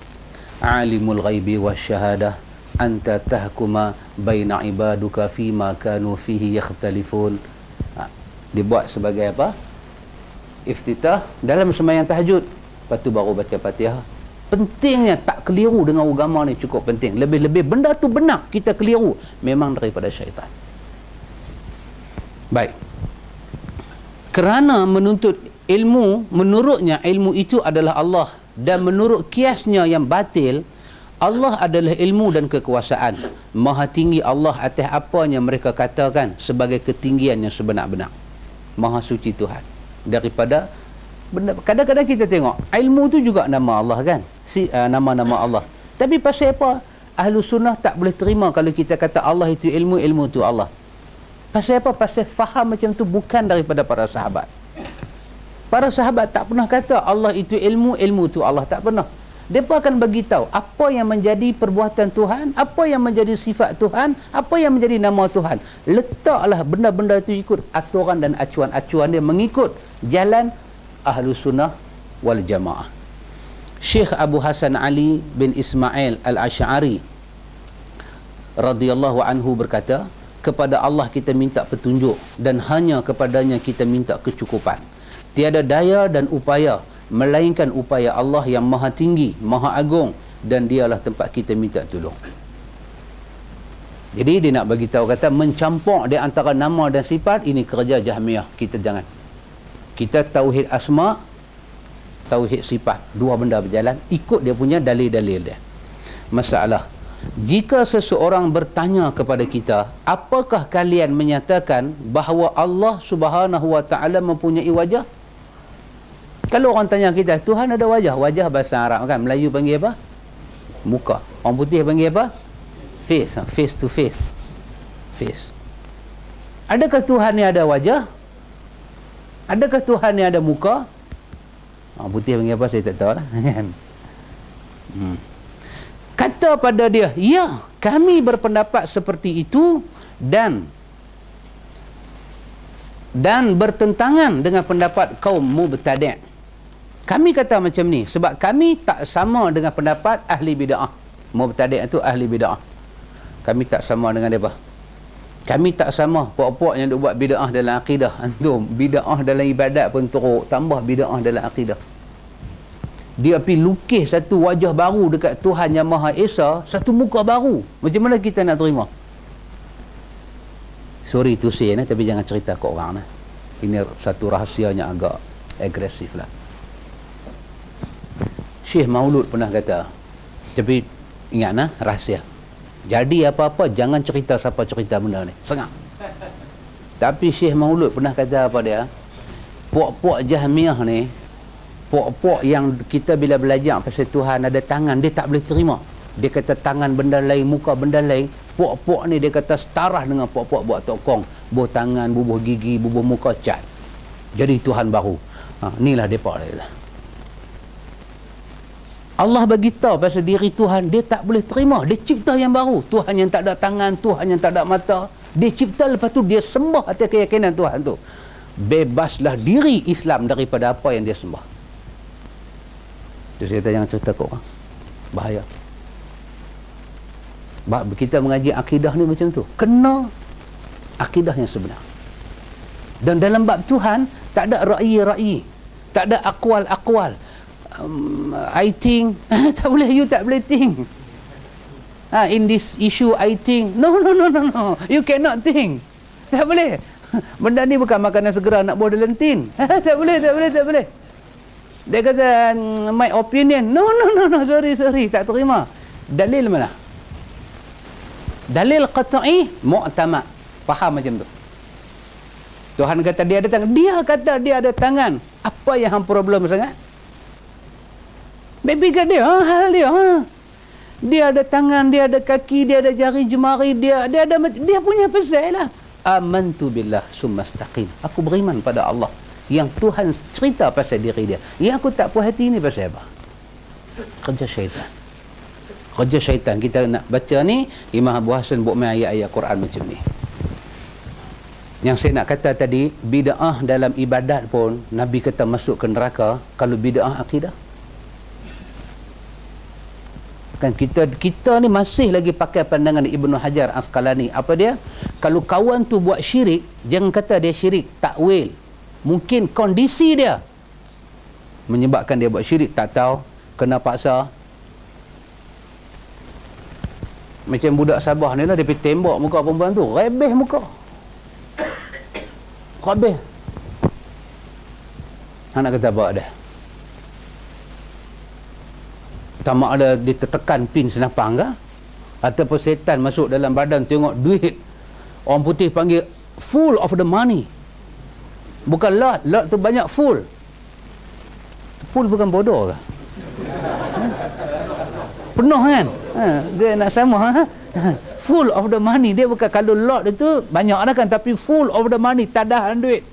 Alimul ghaibi wa syahadah Anta tahkuma baina ibaduka fima kanu fihi yakhtalifun. Dibuat sebagai apa? Iftitah dalam sembahyang tahajud. Lepas tu baru baca Fatihah. Pentingnya tak keliru dengan agama ni cukup penting. Lebih-lebih benda tu benar, kita keliru, memang daripada syaitan. Baik. Kerana menuntut ilmu, menurutnya ilmu itu adalah Allah, dan menurut kiasnya yang batil, Allah adalah ilmu dan kekuasaan. Maha tinggi Allah atas apa yang mereka katakan sebagai ketinggian yang sebenar-benar. Maha suci Tuhan daripada benda. Kadang-kadang kita tengok ilmu tu juga nama Allah kan, nama-nama Allah. Tapi pasal apa ahlu sunnah tak boleh terima kalau kita kata Allah itu ilmu, ilmu tu Allah? Pasal apa? Pasal faham macam tu bukan daripada para sahabat. Para sahabat tak pernah kata Allah itu ilmu, ilmu tu Allah, tak pernah. Mereka akan bagi tahu apa yang menjadi perbuatan Tuhan, apa yang menjadi sifat Tuhan, apa yang menjadi nama Tuhan. Letaklah benda-benda itu ikut aturan dan acuan-acuan dia, mengikut jalan ahlu sunnah wal jamaah. Syekh Abu Hasan Ali bin Ismail Al-Asy'ari radhiyallahu anhu berkata, kepada Allah kita minta petunjuk dan hanya kepadanya kita minta kecukupan. Tiada daya dan upaya melainkan upaya Allah yang maha tinggi, maha agung, dan dialah tempat kita minta tolong. Jadi dia nak bagi tahu, kata mencampur di antara nama dan sifat ini kerja Jahmiyah. Kita jangan. Kita tauhid asma, tauhid sifat, dua benda berjalan, ikut dia punya dalil-dalil dia. Masalah Jika seseorang bertanya kepada kita, apakah kalian menyatakan bahawa Allah Subhanahu wa taala mempunyai wajah? Kalau orang tanya kita, Tuhan ada wajah. Wajah bahasa Arab kan, Melayu panggil apa? Muka. Orang putih panggil apa? Face. Face to face. Face. Adakah Tuhan ni ada wajah? Adakah Tuhan ni ada muka? Orang putih panggil apa? Saya tak tahu lah. Kata pada dia, ya, kami berpendapat seperti itu dan bertentangan dengan pendapat kaum mubtadi'. Kami kata macam ni sebab kami tak sama dengan pendapat ahli bid'ah. Mubtadi' itu ahli bid'ah. Kami tak sama dengan depa. Kami tak sama puak-puak yang duk buat bid'ah dalam akidah. Antum bid'ah dalam ibadat pun teruk, tambah bid'ah dalam akidah. Dia pergi lukis satu wajah baru dekat Tuhan Yang Maha Esa, satu muka baru. Macam mana kita nak terima? Sorry to say, tapi jangan cerita ke orang. Ini satu rahsianya agak agresif lah. Syekh Maulud pernah kata, tapi ingat rahsia. Jadi apa-apa jangan cerita siapa cerita benda ni. Sengak. Tapi Syekh Maulud pernah kata apa dia? Puak-puak Jahmiyah ni, puak-puak yang kita bila belajar pasal Tuhan ada tangan, dia tak boleh terima. Dia kata tangan benda lain, muka benda lain. Puak-puak ni dia kata setarah dengan puak-puak buat tokong. Bubuh tangan, bubuh gigi, bubuh muka, cat. Jadi Tuhan baru. Inilah mereka dia. Allah bagi tahu pasal diri Tuhan, dia tak boleh terima. Dia cipta yang baru. Tuhan yang tak ada tangan, Tuhan yang tak ada mata. Dia cipta, lepas tu dia sembah atas keyakinan Tuhan tu. Bebaslah diri Islam daripada apa yang dia sembah. Terus saya kata jangan cerita ke orang. Bahaya. Kita mengaji akidah ni macam tu. Kena akidah yang sebenar. Dan dalam bab Tuhan, tak ada ra'yi-ra'yi. Tak ada akwal-akwal. I think. Tak boleh, you tak boleh think. In this issue, I think. No. You cannot think. Tak boleh. Benda ni bukan makanan segera nak buah dalam tin. Tak boleh. Dia kata, my opinion. No, sorry, tak terima. Dalil mana? Dalil qat'i mu'tamad. Faham macam tu. Tuhan kata dia ada tangan. Dia kata dia ada tangan. Apa yang problem sangat? Baby kat dia, hal dia. Dia ada tangan, dia ada kaki, dia ada jari jemari, dia punya pasal lah. Amantu billah summastaqim. Aku beriman pada Allah yang Tuhan cerita pasal diri dia. Yang aku tak puas hati ni pasal apa? Kerja syaitan. Kita nak baca ni, Imam Abu Hasan buat main ayat-ayat Quran macam ni. Yang saya nak kata tadi, bid'ah dalam ibadat pun Nabi kata masuk ke neraka kalau bid'ah akidah. Kan kita ni masih lagi pakai pandangan Ibnu Hajar Asqalani. Apa dia? Kalau kawan tu buat syirik, jangan kata dia syirik, takwil. Mungkin kondisi dia menyebabkan dia buat syirik, tak tahu, kena paksa. Macam budak Sabah ni lah, dia pergi tembak muka perempuan tu, rebeh muka. Rebeh. Nak kata apa dah? Tamak ada dia tertekan pin senapang ke? Ataupun setan masuk dalam badan tengok duit. Orang putih panggil full of the money. Bukan lot tu banyak full. Full bukan bodoh ke? Penuh kan? Dia nak sama. Full of the money. Dia bukan kalau lot itu banyak dah kan, tapi full of the money, tadahan duit.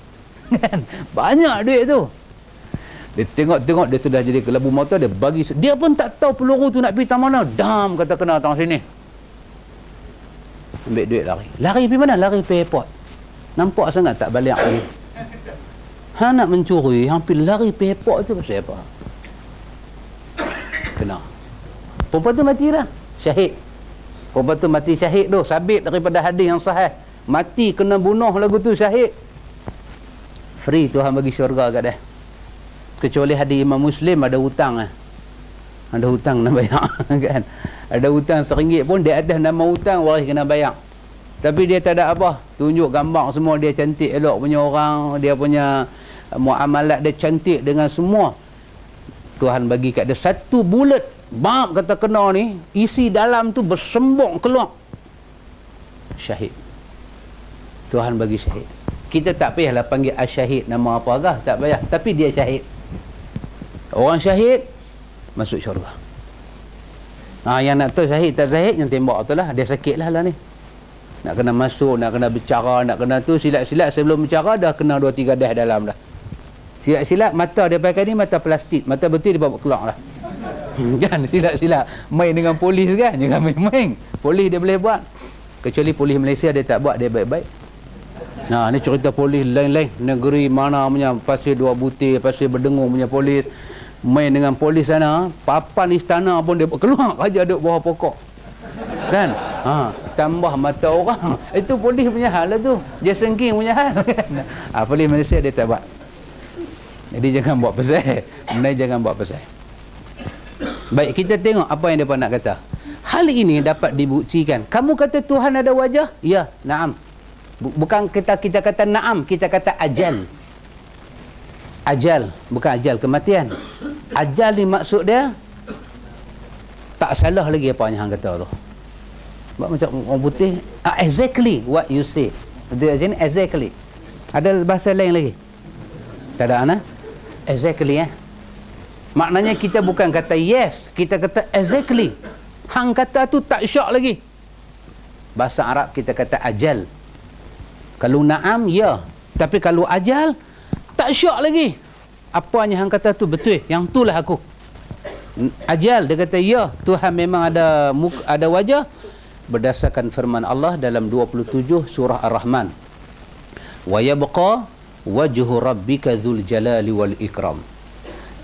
Kan? Banyak duit tu. Dia tengok dia sudah jadi kelabu mata, dia bagi, dia pun tak tahu peluru tu nak pergi tang mana. Dam kata kena tang sini. Ambil duit lari pergi mana? Lari pergi airport. Nampak sangat tak balik ni. Nak mencuri, hampir lari pergi airport tu pasal apa? Kena. Perempuan tu mati dah. Syahid. Perempuan tu mati syahid tu. Sabit daripada hadis yang sahih. Mati kena bunuh lagu tu syahid. Free Tuhan bagi syurga kat dia. Kecuali hadis Imam Muslim ada hutang lah. Ada hutang nak bayar. Kan? Ada hutang RM1 pun, di atas nama hutang waris kena bayar. Tapi dia tak ada apa. Tunjuk gambar semua, dia cantik elok punya orang. Dia punya muamalat dia cantik dengan semua. Tuhan bagi kat dia 1 bulat bam kata kena ni, isi dalam tu bersembung keluar. Syahid. Tuhan bagi syahid. Kita tak payahlah panggil asyahid nama apa agak, tak payah. Tapi dia syahid. Orang syahid masuk syurga. Yang nak tahu syahid tak syahid, yang tembak tu lah. Dia sakit lah ni. Nak kena masuk, nak kena bicara, nak kena tu, silat-silat sebelum bicara dah kena 2-3 dah dalam dah. Silat-silat, mata dia pakai ni mata plastik, mata betul dia bawa keluar lah. Kan, silat-silat main dengan polis kan, jangan main-main. Polis dia boleh buat, kecuali polis Malaysia dia tak buat, dia baik-baik. Ni cerita polis lain-lain negeri mana punya, pasir dua butir, pasir berdengung punya polis, main dengan polis sana, papan istana pun dia keluar aja duduk bawah pokok kan. Tambah mata orang, itu polis punya hal lah tu, Jason King punya hal kan. Polis Malaysia dia tak buat. Jadi jangan buat pasal, jangan buat pasal. Baik, kita tengok apa yang mereka nak kata. Hal ini dapat dibuktikan. Kamu kata Tuhan ada wajah? Ya, naam. Bukan kita kata naam, kita kata ajal. Ajal, bukan ajal kematian. Ajal ni maksud dia tak salah lagi apa yang hang kata tu. Buat macam orang putih, exactly what you say. Dia ni exactly. Ada bahasa lain lagi? Tak ada ana? Exactly maknanya kita bukan kata yes, kita kata exactly. Hang kata tu tak syak lagi. Bahasa Arab kita kata ajal. Kalau naam, ya. Tapi kalau ajal, tak syak lagi. Apa yang hang kata tu betul, yang itulah aku. Ajal, dia kata ya, Tuhan memang ada wajah berdasarkan firman Allah dalam 27 surah Ar-Rahman. Wa yabqa wajhu rabbika dzul jalali wal ikram.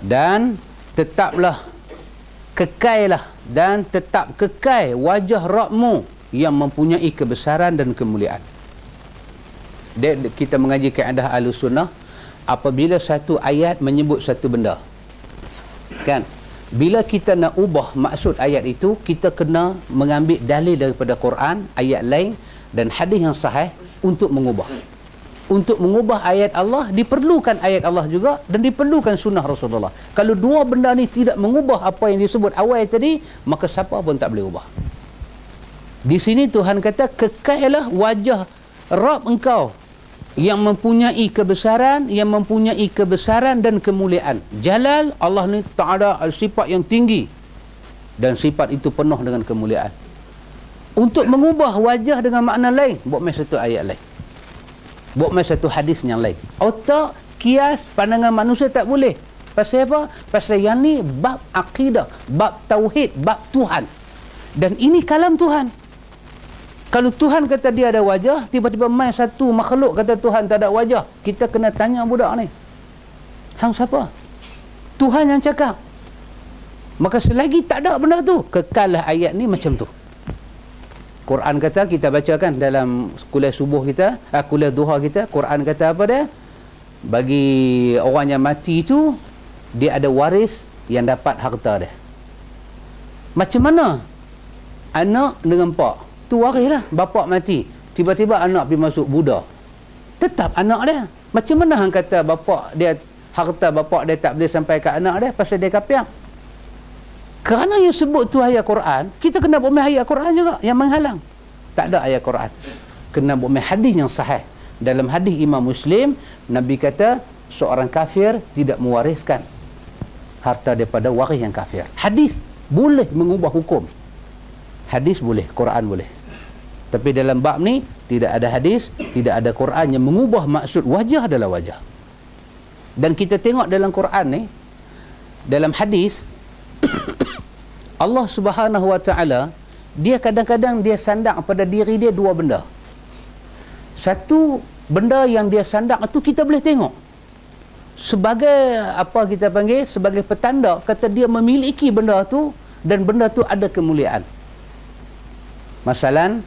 Dan tetaplah kekailah dan tetap kekal wajah Rabbmu yang mempunyai kebesaran dan kemuliaan. Kita mengaji kaedah Ahlussunnah, apabila satu ayat menyebut satu benda, kan, bila kita nak ubah maksud ayat itu, kita kena mengambil dalil daripada Quran, ayat lain dan hadis yang sahih untuk mengubah. Untuk mengubah ayat Allah, diperlukan ayat Allah juga dan diperlukan sunnah Rasulullah. Kalau dua benda ni tidak mengubah apa yang disebut awal tadi, maka siapa pun tak boleh ubah. Di sini Tuhan kata, kekailah wajah Rabb engkau yang mempunyai kebesaran, dan kemuliaan. Jalal, Allah ni Ta'ala sifat yang tinggi dan sifat itu penuh dengan kemuliaan. Untuk mengubah wajah dengan makna lain, buat main satu ayat lain, buat main satu hadis yang lain. Otak, kias, pandangan manusia tak boleh. Pasal apa? Pasal yang ni bab akidah, bab tauhid, bab Tuhan. Dan ini kalam Tuhan. Kalau Tuhan kata dia ada wajah, tiba-tiba main satu makhluk kata Tuhan tak ada wajah, kita kena tanya budak ni, hang siapa? Tuhan yang cakap. Maka selagi tak ada benda tu, kekallah ayat ni macam tu. Quran kata, kita bacakan dalam kuliah subuh kita, kuliah duha kita, Quran kata apa dia? Bagi orang yang mati itu, dia ada waris yang dapat harta dia. Macam mana anak dengan pak? Tu waris lah. Bapak mati, tiba-tiba anak pergi masuk Buddha, tetap anak dia. Macam mana hang kata bapak dia, harta bapak dia tak boleh sampai ke anak dia pasal dia kafir? Kerana yang sebut tu ayat Quran, kita kena buat ayat Quran juga yang menghalang. Tak ada ayat Quran, kena buat hadis yang sahih. Dalam hadis Imam Muslim, Nabi kata seorang kafir tidak mewariskan harta daripada waris yang kafir. Hadis boleh mengubah hukum, hadis boleh, Quran boleh. Tapi dalam bab ni tidak ada hadis, tidak ada Quran yang mengubah maksud wajah adalah wajah. Dan kita tengok dalam Quran ni, dalam hadis Allah Subhanahu wa taala, dia kadang-kadang dia sandang pada diri dia dua benda. Satu benda yang dia sandang itu kita boleh tengok sebagai apa kita panggil, sebagai petanda kata dia memiliki benda tu dan benda tu ada kemuliaan. Masalan,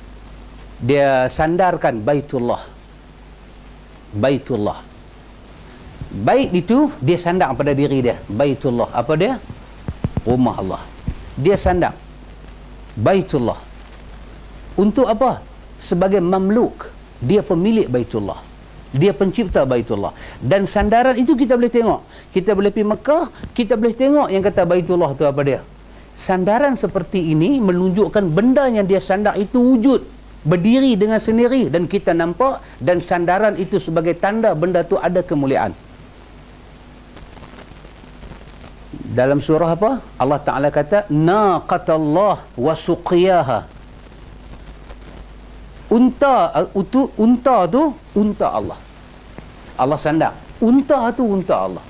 dia sandarkan Baitullah. Baitullah. Bait itu dia sandang pada diri dia. Baitullah. Apa dia? Rumah Allah. Dia sandang Baitullah. Untuk apa? Sebagai mamluk. Dia pemilik Baitullah. Dia pencipta Baitullah. Dan sandaran itu kita boleh tengok. Kita boleh pergi Mekah, kita boleh tengok yang kata Baitullah tu apa dia. sandaran seperti ini menunjukkan benda yang dia sandar itu wujud, berdiri dengan sendiri dan kita nampak, dan sandaran itu sebagai tanda benda itu ada kemuliaan. Dalam surah apa? Allah Ta'ala kata, naqatallah wa suqiyaha. Unta tu unta Allah. Allah sandar. Unta tu unta Allah.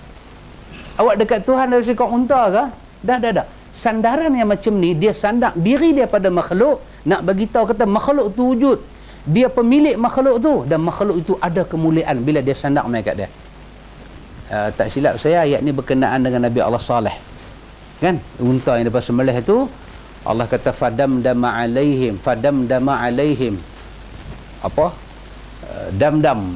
Awak dekat Tuhan dari sikap unta ke? Dah. Sandaran yang macam ni, dia sandar diri dia pada makhluk, nak bagi tahu kata makhluk tu wujud. Dia pemilik makhluk tu, dan makhluk itu ada kemuliaan bila dia sandar mai kat dia. Tak silap saya, ayat ni berkenaan dengan Nabi Allah Saleh. Kan? Unta yang lepas sembelih tu, Allah kata fadamdama alaihim. Apa? Dam-dam.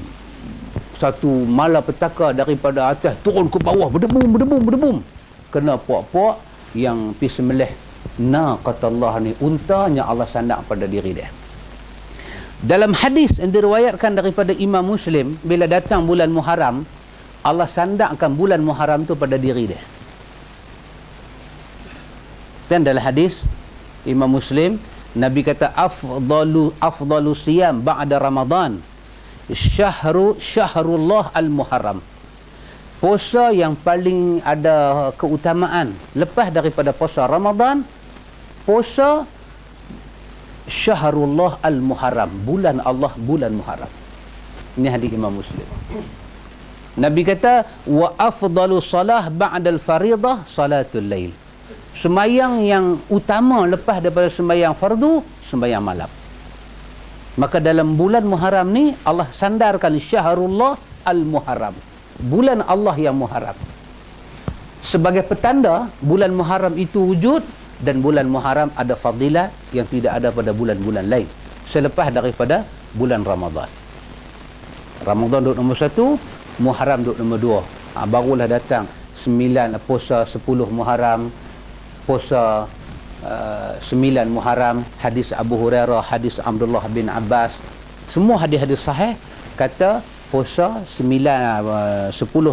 Satu malapetaka daripada atas turun ke bawah, berdebum. Kena puak-puak yang pergi sembelih naqatallah ni, untanya Allah sandar pada diri dia. Dalam hadis yang diriwayatkan daripada Imam Muslim, bila datang bulan Muharram, Allah sandarkan bulan Muharram tu pada diri dia. Dan dalam hadis Imam Muslim, Nabi kata afdalu siyam ba'da Ramadan syahrullah al-Muharram. Puasa yang paling ada keutamaan lepas daripada puasa Ramadan, puasa syahrullah al-Muharram, bulan Allah, bulan Muharram. Ini hadis Imam Muslim. Nabi kata wa afdalu salah ba'dal faridah salatul lail. Sembahyang yang utama lepas daripada sembahyang fardu, sembahyang malam. Maka dalam bulan Muharram ni Allah sandarkan syahrullah al-Muharram, bulan Allah yang Muharram, sebagai petanda bulan Muharram itu wujud, dan bulan Muharram ada fadilat yang tidak ada pada bulan-bulan lain selepas daripada bulan Ramadan. Ramadan duduk nombor 1, Muharram duduk nombor 2. Barulah datang 9 puasa 10 Muharram, puasa 9 Muharram, hadis Abu Hurairah, hadis Abdullah bin Abbas, semua hadis-hadis sahih kata puasa 10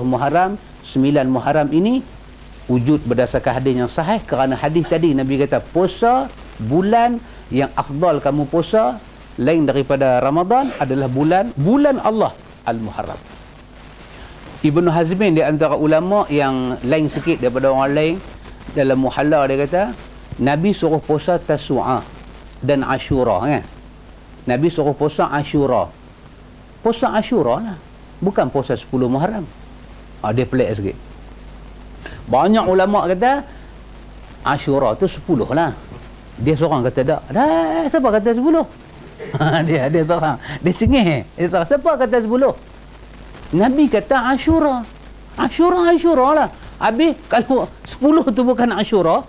Muharram, 9 Muharram ini wujud berdasarkan hadis yang sahih. Kerana hadis tadi Nabi kata puasa bulan yang afdal kamu puasa lain daripada Ramadan adalah bulan Allah Al-Muharram. Ibnu Hazmin di antara ulama yang lain sikit daripada orang lain, dalam Muhalla dia kata Nabi suruh puasa Tasu'ah dan Ashura, kan? Nabi suruh puasa Ashura. Puasa Ashura lah, bukan puasa 10 Muharram. Dia pelik sikit. Banyak ulama kata Ashura tu 10 lah. Dia seorang kata tak. Dah, siapa kata 10? dia seorang. Dia cengih. Dia seorang. Siapa kata 10? Nabi kata Ashura. Ashura lah. Habis kalau 10 tu bukan Ashura,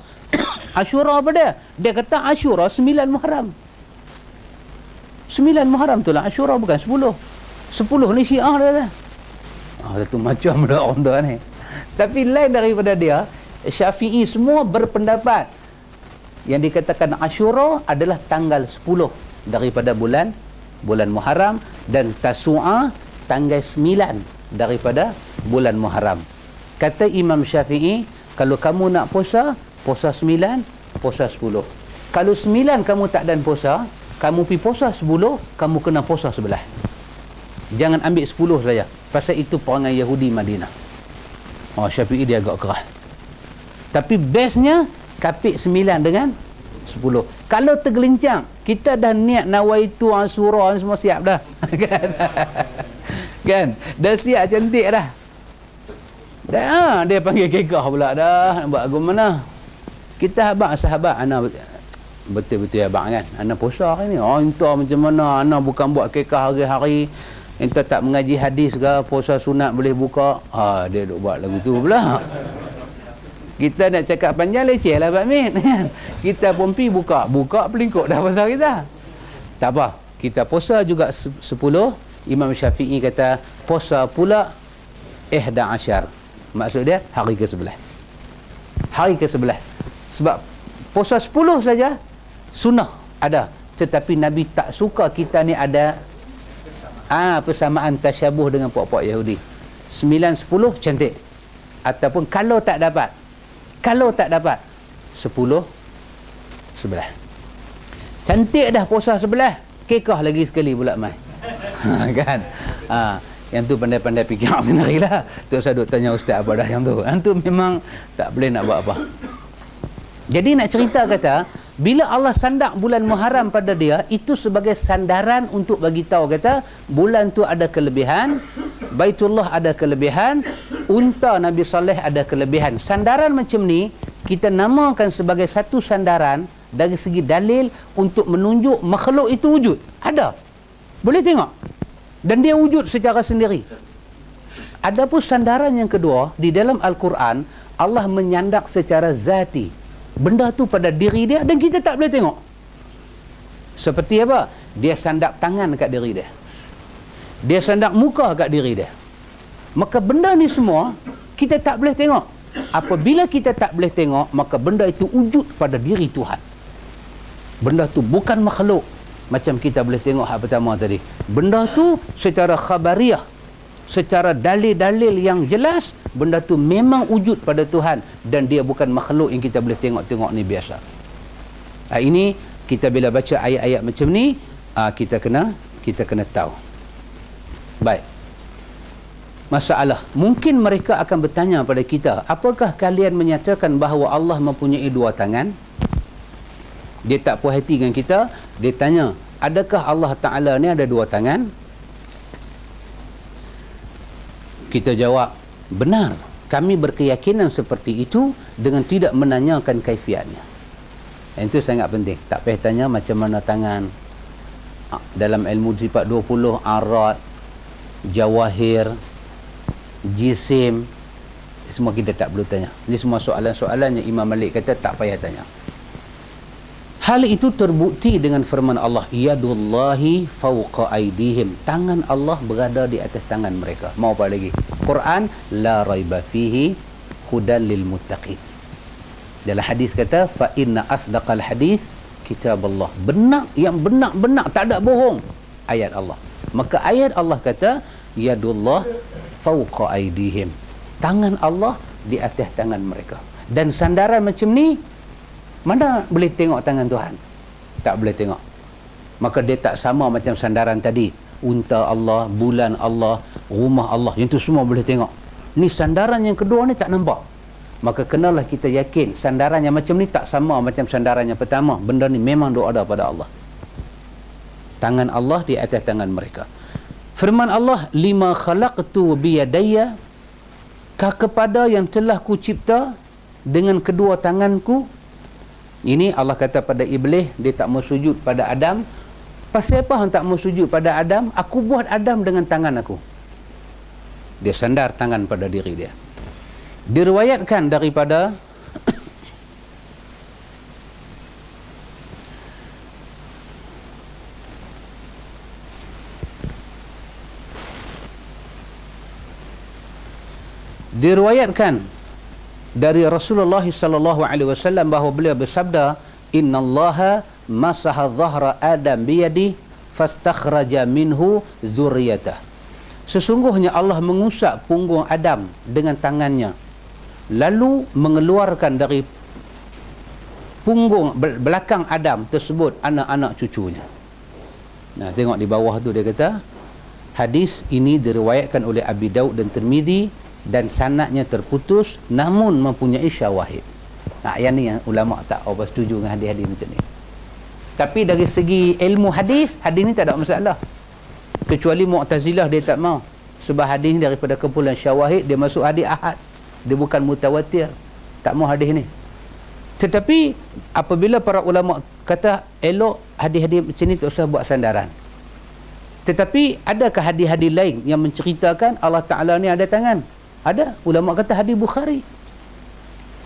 Ashura apa dia? Dia kata Ashura 9 Muharram. 9 Muharram tu lah Ashura, bukan 10. 10 ni Syiah dia lah. Satu macam dah orang tu ni. Tapi lain daripada dia, Syafi'i semua berpendapat yang dikatakan Ashura adalah tanggal 10 daripada bulan Muharram, dan Tasu'ah tanggal 9 daripada bulan Muharram. Kata Imam Syafi'i, kalau kamu nak puasa 9, puasa 10. Kalau 9 kamu tak dan puasa, kamu pergi puasa 10, kamu kena puasa 11. Jangan ambil 10 saja. Pasal itu perangai Yahudi Madinah. Syafi'i dia agak keras. Tapi bestnya kapit 9 dengan 10. Kalau tergelincang, kita dah niat nawaitu Ashura semua siap dah. Kan? Dah siap cantik dah. Dia panggil kekah pula dah. Nak buat agama mana? Kita sahabat anak betul-betul abang kan. Anak puasa hari ni. Entah macam mana. Anak bukan buat kekah hari-hari. Entah tak mengaji hadis ke, puasa sunat boleh buka. Dia duk buat lagu tu pula. Kita nak cakap panjang leceh lah Pak Min. Kita pun pergi buka pelingkuk dah pasal kita. Tak apa. Kita puasa juga 10. Imam Syafi'i kata puasa pula 11. Maksud dia hari ke-11. Hari ke-11. Sebab puasa 10 saja sunnah ada, tetapi Nabi tak suka kita ni ada persamaan tasyabuh dengan puak-puak Yahudi. 9, 10 cantik. Ataupun kalau tak dapat 10, sebelah. Cantik dah puasa sebelah, kekah lagi sekali pula mai. Kan? Yang tu pandai-pandai fikir sendirilah. Tu saya duk tanya ustaz apa dah yang tu. Yang tu memang tak boleh nak buat apa. Jadi nak cerita kata, bila Allah sandak bulan Muharram pada dia, itu sebagai sandaran untuk bagi tahu kata bulan tu ada kelebihan, Baitullah ada kelebihan, unta Nabi Saleh ada kelebihan. Sandaran macam ni kita namakan sebagai satu sandaran dari segi dalil untuk menunjuk makhluk itu wujud. Ada. Boleh tengok. Dan dia wujud secara sendiri. Adapun sandaran yang kedua, di dalam Al-Quran, Allah menyandak secara zati. Benda tu pada diri dia dan kita tak boleh tengok. Seperti apa? Dia sandak tangan kat diri dia. Dia sandak muka kat diri dia. Maka benda ni semua kita tak boleh tengok. Apabila kita tak boleh tengok, maka benda itu wujud pada diri Tuhan. Benda tu bukan makhluk. Macam kita boleh tengok hak pertama tadi. Benda tu secara khabariah, secara dalil-dalil yang jelas, benda tu memang wujud pada Tuhan dan dia bukan makhluk yang kita boleh tengok-tengok ni biasa. Ini kita bila baca ayat-ayat macam ni, kita kena tahu. Baik. Masalah, mungkin mereka akan bertanya pada kita, apakah kalian menyatakan bahawa Allah mempunyai dua tangan? Dia tak puas hati dengan kita, dia tanya, adakah Allah Ta'ala ni ada dua tangan? Kita jawab, benar, kami berkeyakinan seperti itu dengan tidak menanyakan kaifiatnya. Itu sangat penting. Tak payah tanya macam mana tangan. Dalam ilmu sifat 20, arat, jawahir, jisim, semua kita tak perlu tanya. Ini semua soalan-soalan yang Imam Malik kata tak payah tanya. Hal itu terbukti dengan firman Allah, yadullahi fawqa aydihim, tangan Allah berada di atas tangan mereka. Mau apa lagi? Quran, la raiba fihi hudan lil muttaqin. Dalam hadis kata, fa inna asdaqal hadis kitab Allah. Benar, yang benar-benar, tak ada bohong, ayat Allah. Maka ayat Allah kata, yadullah fawqa aydihim, tangan Allah di atas tangan mereka. Dan sandaran macam ni, mana boleh tengok tangan Tuhan? Tak boleh tengok. Maka dia tak sama macam sandaran tadi. Unta Allah, bulan Allah, rumah Allah. Yang tu semua boleh tengok. Ni sandaran yang kedua ni tak nampak. Maka kenalah kita yakin sandaran yang macam ni tak sama macam sandaran yang pertama. Benda ni memang ada pada Allah. Tangan Allah di atas tangan mereka. Firman Allah, lima khalaqtu biyadayya, kepada yang telah ku cipta dengan kedua tanganku. Ini Allah kata pada Iblis, dia tak mau sujud pada Adam. Pasal apa hang tak mau sujud pada Adam? Aku buat Adam dengan tangan aku. Dia sandar tangan pada diri dia. Diriwayatkan daripada dari Rasulullah sallallahu alaihi wasallam bahawa beliau bersabda, innallaha masaha dhahra Adam biyadi fastakhraja minhu zurriyatah. Sesungguhnya Allah mengusap punggung Adam dengan tangannya, lalu mengeluarkan dari punggung belakang Adam tersebut anak-anak cucunya. Nah, tengok di bawah tu dia kata, hadis ini diriwayatkan oleh Abi Daud dan Tirmizi dan sanadnya terputus namun mempunyai syawahid. Yang ni yang ulama tak apa setuju dengan hadis-hadis macam ni. Tapi dari segi ilmu hadis ni tak ada masalah. Kecuali Mu'tazilah dia tak mau. Sebab hadis ni daripada kumpulan syawahid, dia masuk hadis ahad. Dia bukan mutawatir. Tak mau hadis ni. Tetapi apabila para ulama kata elok hadis-hadis macam ni tak usah buat sandaran. Tetapi adakah hadis-hadis lain yang menceritakan Allah Ta'ala ni ada tangan? Ada. Ulama kata hadis Bukhari.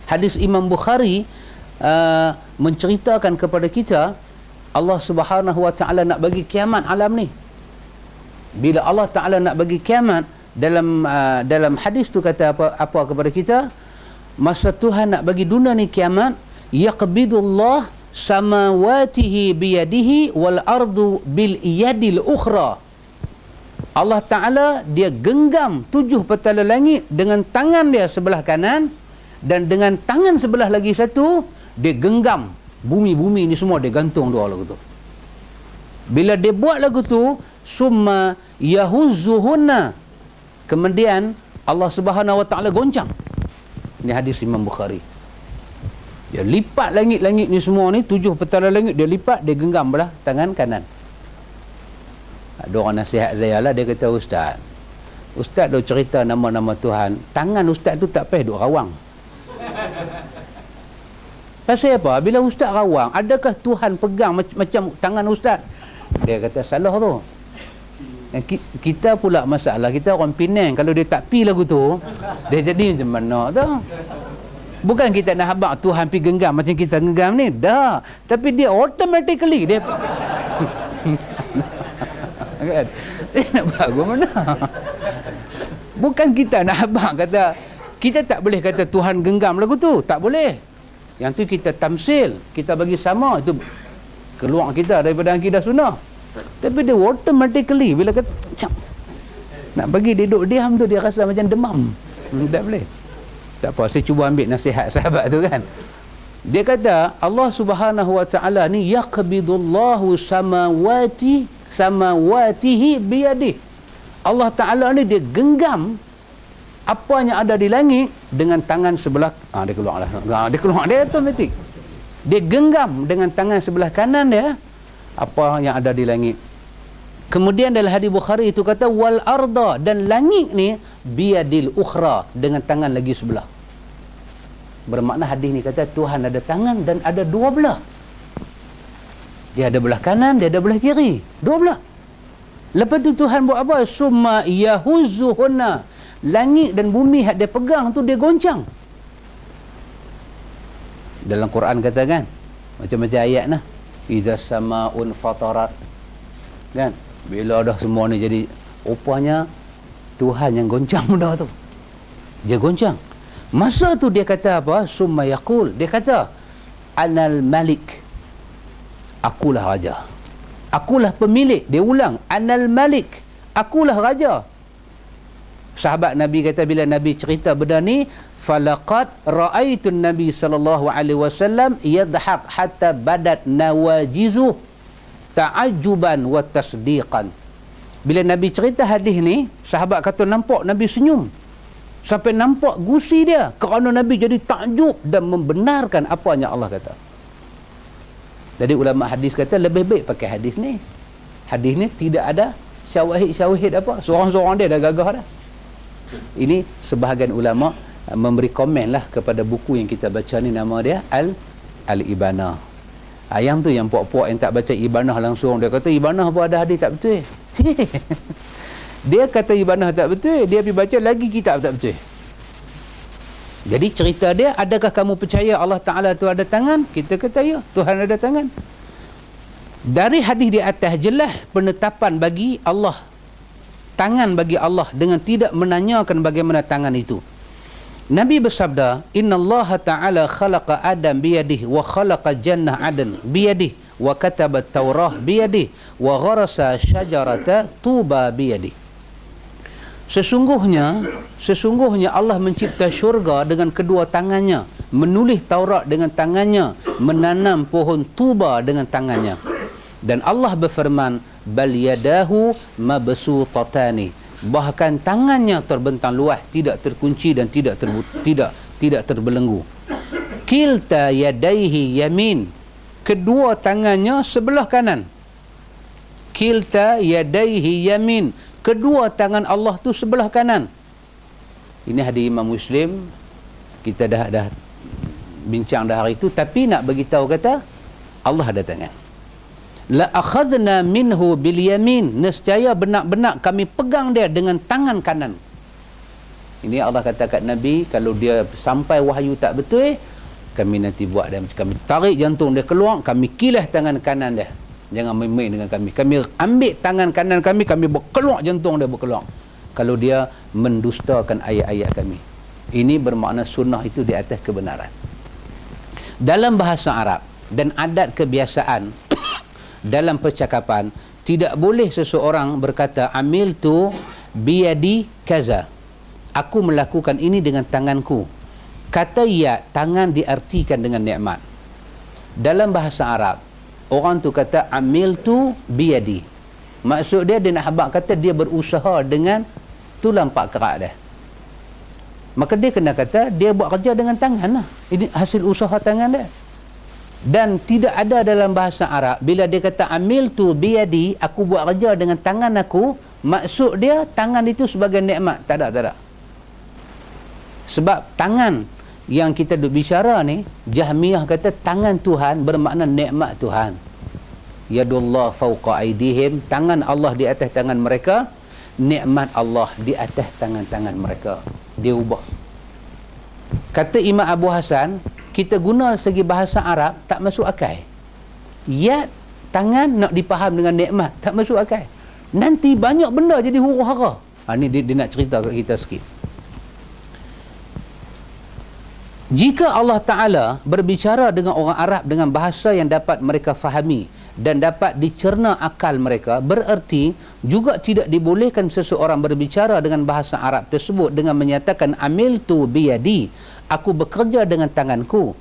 Hadis Imam Bukhari menceritakan kepada kita Allah Subhanahu Wa Ta'ala nak bagi kiamat alam ni. Bila Allah Ta'ala nak bagi kiamat, dalam hadis tu kata apa kepada kita? Masa Tuhan nak bagi dunia ni kiamat, yaqbidullah samawatihi biyadihi wal ardu bil yadil ukhra. Allah Ta'ala dia genggam 7 petala langit dengan tangan dia sebelah kanan, dan dengan tangan sebelah lagi satu dia genggam Bumi-bumi ni semua dia gantung doa lagu tu. Bila dia buat lagu tu, summa yahuzzuhunna, kemudian Allah Subhanahu wa taala goncang. Ini hadis Imam Bukhari. Dia lipat langit-langit ni semua ni, 7 petala langit dia lipat, dia genggam belah tangan kanan. Ada orang nasihat saya lah, dia kata, Ustaz dah cerita nama-nama Tuhan, tangan Ustaz tu tak payah duk rawang. Pasal apa? Bila Ustaz rawang, adakah Tuhan pegang macam tangan Ustaz? Dia kata salah tu. Kita pula masalah, kita orang Penang, kalau dia tak pi lagu tu, dia jadi macam mana tu? Bukan kita nak habaq Tuhan pi genggam macam kita genggam ni, dah. Tapi dia automatically dia kan? Dia nak bagus mana? Bukan kita nak habaq kata, kita tak boleh kata Tuhan genggam lagu tu, tak boleh. Yang tu kita tamsil, kita bagi sama, itu keluar kita daripada akidah sunnah. Tapi dia automatically bila kata nak bagi dia duduk diam tu, dia rasa macam demam. Tak boleh. Tak apa, saya cuba ambil nasihat sahabat tu kan. Dia kata Allah Subhanahu wa taala ni yaqbidullahu samawatihi biyadihi. Allah Taala ni dia genggam apa yang ada di langit dengan tangan sebelah, dia keluar dah. Dia keluar, dia automatik. Dia genggam dengan tangan sebelah kanan dia apa yang ada di langit. Kemudian dalam hadis Bukhari itu kata wal arda, dan langit ni biyadil ukhra, dengan tangan lagi sebelah. Bermakna hadis ni kata Tuhan ada tangan dan ada dua belah. Dia ada belah kanan, dia ada belah kiri, dua belah. Lepas tu Tuhan buat apa? Summa yahuzzuhunna, langit dan bumi hak dia pegang tu dia goncang. Dalam Quran kata kan, macam-macam ayat nah, idza samaun fatarat, kan, bila dah semua ni jadi, rupanya Tuhan yang goncang benda tu, dia goncang. Masa tu dia kata apa? Summa yaqul, dia kata anal malik, akulah raja, akulah pemilik. Dia ulang, anal malik, akulah raja. Sahabat Nabi kata bila Nabi cerita benda ni, falaqad ra'aitun Nabi sallallahu alaihi wasallam yadhhak hatta badat nawajizuh ta'ajjuban wa tasdiqan. Bila Nabi cerita hadis ni, sahabat kata nampak Nabi senyum sampai nampak gusi dia, kerana Nabi jadi takjub dan membenarkan apa yang Allah kata. Jadi ulama hadis kata lebih baik pakai hadis ni. Hadis ni tidak ada syawahid apa, seorang-seorang dia dah gagah dah. Ini sebahagian ulama memberi komen lah kepada buku yang kita baca ni, nama dia Al-Ibanah. Ayam tu yang puak-puak yang tak baca Ibanah langsung, dia kata Ibanah pun ada hadis tak betul. Dia kata Ibanah tak betul, dia pergi baca lagi kitab tak betul. Jadi cerita dia, adakah kamu percaya Allah Ta'ala tu ada tangan? Kita kata ya, Tuhan ada tangan. Dari hadis di atas jelas penetapan bagi Allah, tangan bagi Allah, dengan tidak menanyakan bagaimana tangan itu. Nabi bersabda, innallaha ta'ala khalaqa Adam biyadihi wa khalaqa jannah Adan biyadihi wa kataba Taurah biyadihi wa gharasa syajarata Tuba biyadihi. Sesungguhnya Allah mencipta syurga dengan kedua tangannya, menulis Taurat dengan tangannya, menanam pohon Tuba dengan tangannya. Dan Allah berfirman, bal yadahu mabsutatani, bahkan tangannya terbentang luas, tidak terkunci dan tidak terbelenggu. Kilta yadaihi yamin, kedua tangannya sebelah kanan. Kilta yadaihi yamin, kedua tangan Allah tu sebelah kanan. Ini hadis Imam Muslim, kita dah bincang dah hari itu, tapi nak bagi tahu kata Allah ada tangan. La akhadna minhu bil yamin, nescaya benak-benak kami pegang dia dengan tangan kanan. Ini Allah kata kat Nabi, kalau dia sampai wahyu tak betul, kami nanti buat dia, kami tarik jantung dia keluar, kami kilas tangan kanan dia. Jangan main-main dengan kami. Kami ambil tangan kanan kami berkeluar jantung dia berkeluar kalau dia mendustakan ayat-ayat kami. Ini bermakna sunnah itu di atas kebenaran. Dalam bahasa Arab dan adat kebiasaan dalam percakapan, tidak boleh seseorang berkata amil tu biyadi kaza, aku melakukan ini dengan tanganku. Kata ya, tangan diartikan dengan nikmat. Dalam bahasa Arab, orang tu kata amiltu biyadi. Maksud dia nak habaq kata dia berusaha dengan tulang pak kerak dia. Maka dia kena kata dia buat kerja dengan tangan lah. Ini hasil usaha tangan dia. Dan tidak ada dalam bahasa Arab bila dia kata amiltu biyadi, aku buat kerja dengan tangan aku, maksud dia tangan itu sebagai nikmat. Tak ada. Sebab tangan yang kita duk bicara ni, Jahmiyah kata tangan Tuhan bermakna nikmat Tuhan. Yadullah fawqa aidihim, tangan Allah di atas tangan mereka, nikmat Allah di atas tangan-tangan mereka. Dia ubah. Kata Imam Abu Hasan, kita guna segi bahasa Arab tak masuk akal. Yad, tangan nak dipaham dengan nikmat, tak masuk akal. Nanti banyak benda jadi huru-hara. Ni dia nak cerita kat kita sikit. Jika Allah Ta'ala berbicara dengan orang Arab dengan bahasa yang dapat mereka fahami dan dapat dicerna akal mereka, bererti juga tidak dibolehkan seseorang berbicara dengan bahasa Arab tersebut dengan menyatakan amiltu biyadi, aku bekerja dengan tanganku.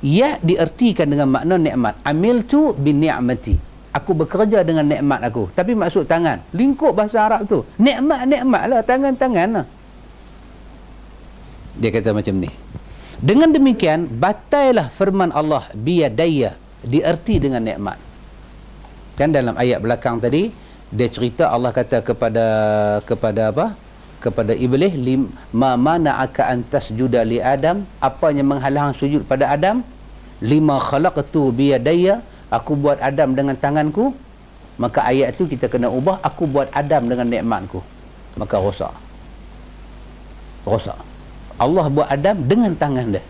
Ya diertikan dengan makna nikmat. Amiltu bini'mati, aku bekerja dengan nikmat aku. Tapi maksud tangan, lingkup bahasa Arab tu, nikmat lah, tangan-tangan lah. Dia kata macam ni. Dengan demikian, batailah firman Allah biyadaya, dierti dengan nikmat. Kan dalam ayat belakang tadi dia cerita Allah kata kepada apa? Kepada iblis, ma mana'aka an tasjuda li Adam, apa yang menghalang sujud pada Adam? Lima khalaqtu biyadaya, aku buat Adam dengan tanganku. Maka ayat tu kita kena ubah, aku buat Adam dengan nikmatku. Maka rosak. Allah buat Adam dengan tangan dia.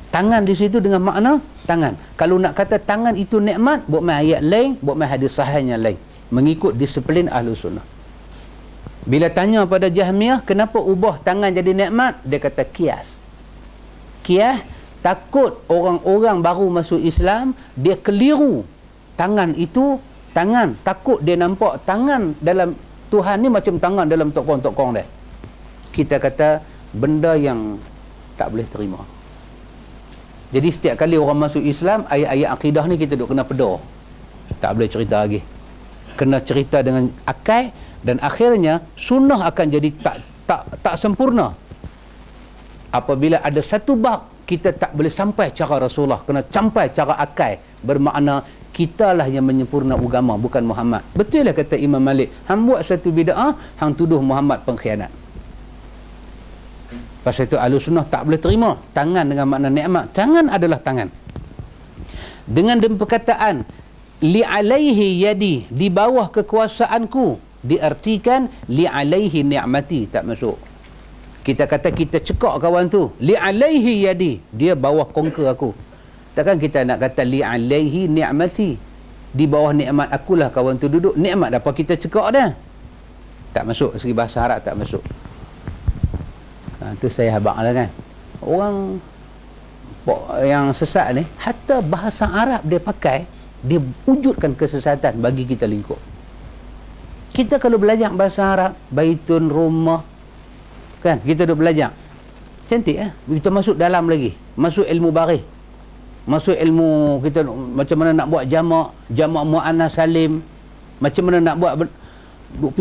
Tangan di situ dengan makna tangan. Kalau nak kata tangan itu nikmat, buat main ayat lain, buat main hadis sahihnya lain. Mengikut disiplin ahlu sunnah. Bila tanya pada Jahmiyah, kenapa ubah tangan jadi nikmat? Dia kata kias. Kias, takut orang-orang baru masuk Islam, dia keliru. Tangan itu, tangan. Takut dia nampak tangan dalam Tuhan ni macam tangan dalam tokong-tokong dia. Kita kata, benda yang tak boleh terima. Jadi setiap kali orang masuk Islam, ayat-ayat akidah ni kita duk kena pedar. Tak boleh cerita lagi. Kena cerita dengan akal, dan akhirnya sunnah akan jadi tak sempurna. Apabila ada satu bab kita tak boleh sampai cara Rasulullah, kena sampai cara akal, bermakna kitalah yang menyempurna agama, bukan Muhammad. Betul lah kata Imam Malik, hang buat satu bid'ah, hang tuduh Muhammad pengkhianat. Pasal itu ahlu sunnah tak boleh terima tangan dengan makna nikmat. Tangan adalah tangan. Dengan perkataan li alaihi yadi, di bawah kekuasaanku, diartikan li alaihi ni'mati, tak masuk. Kita kata kita cekak kawan tu, li alaihi yadi, dia bawah conquer aku. Takkan kita nak kata li alaihi ni'mati, di bawah nikmat akulah kawan tu duduk. Nikmat apa kita cekak dia? Tak masuk, segi bahasa Arab tak masuk. Itu saya habaq lah kan. Orang yang sesat ni, hatta bahasa Arab dia pakai, dia wujudkan kesesatan bagi kita lingkup. Kita kalau belajar bahasa Arab, baitun, rumah, kan, kita dah belajar cantik kita masuk dalam lagi, masuk ilmu baris, masuk ilmu kita macam mana nak buat jamak muannas salim, macam mana nak buat duk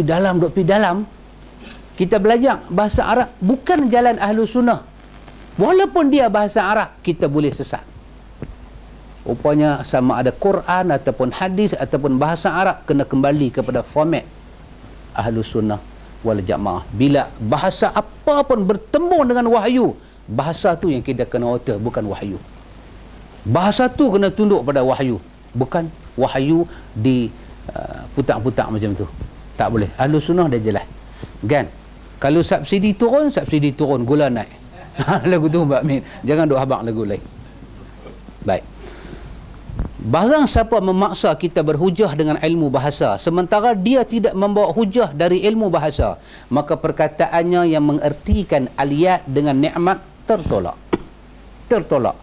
pi dalam. Kita belajar bahasa Arab bukan jalan ahlu sunnah. Walaupun dia bahasa Arab, kita boleh sesat. Rupanya sama ada Quran ataupun hadis ataupun bahasa Arab, kena kembali kepada format ahlu sunnah wal jamaah. Bila bahasa apa pun bertembung dengan wahyu, bahasa tu yang kita kena alter, bukan wahyu. Bahasa tu kena tunduk pada wahyu, bukan wahyu di putak-putak macam tu. Tak boleh. Ahlu sunnah dah jelas. Kan? Kalau subsidi turun, gula naik. Lagu tu Mbak Min. Jangan duk habaq lagu lain. Baik. Barang siapa memaksa kita berhujah dengan ilmu bahasa, sementara dia tidak membawa hujah dari ilmu bahasa, maka perkataannya yang mengertikan aliyat dengan nikmat tertolak. Tertolak.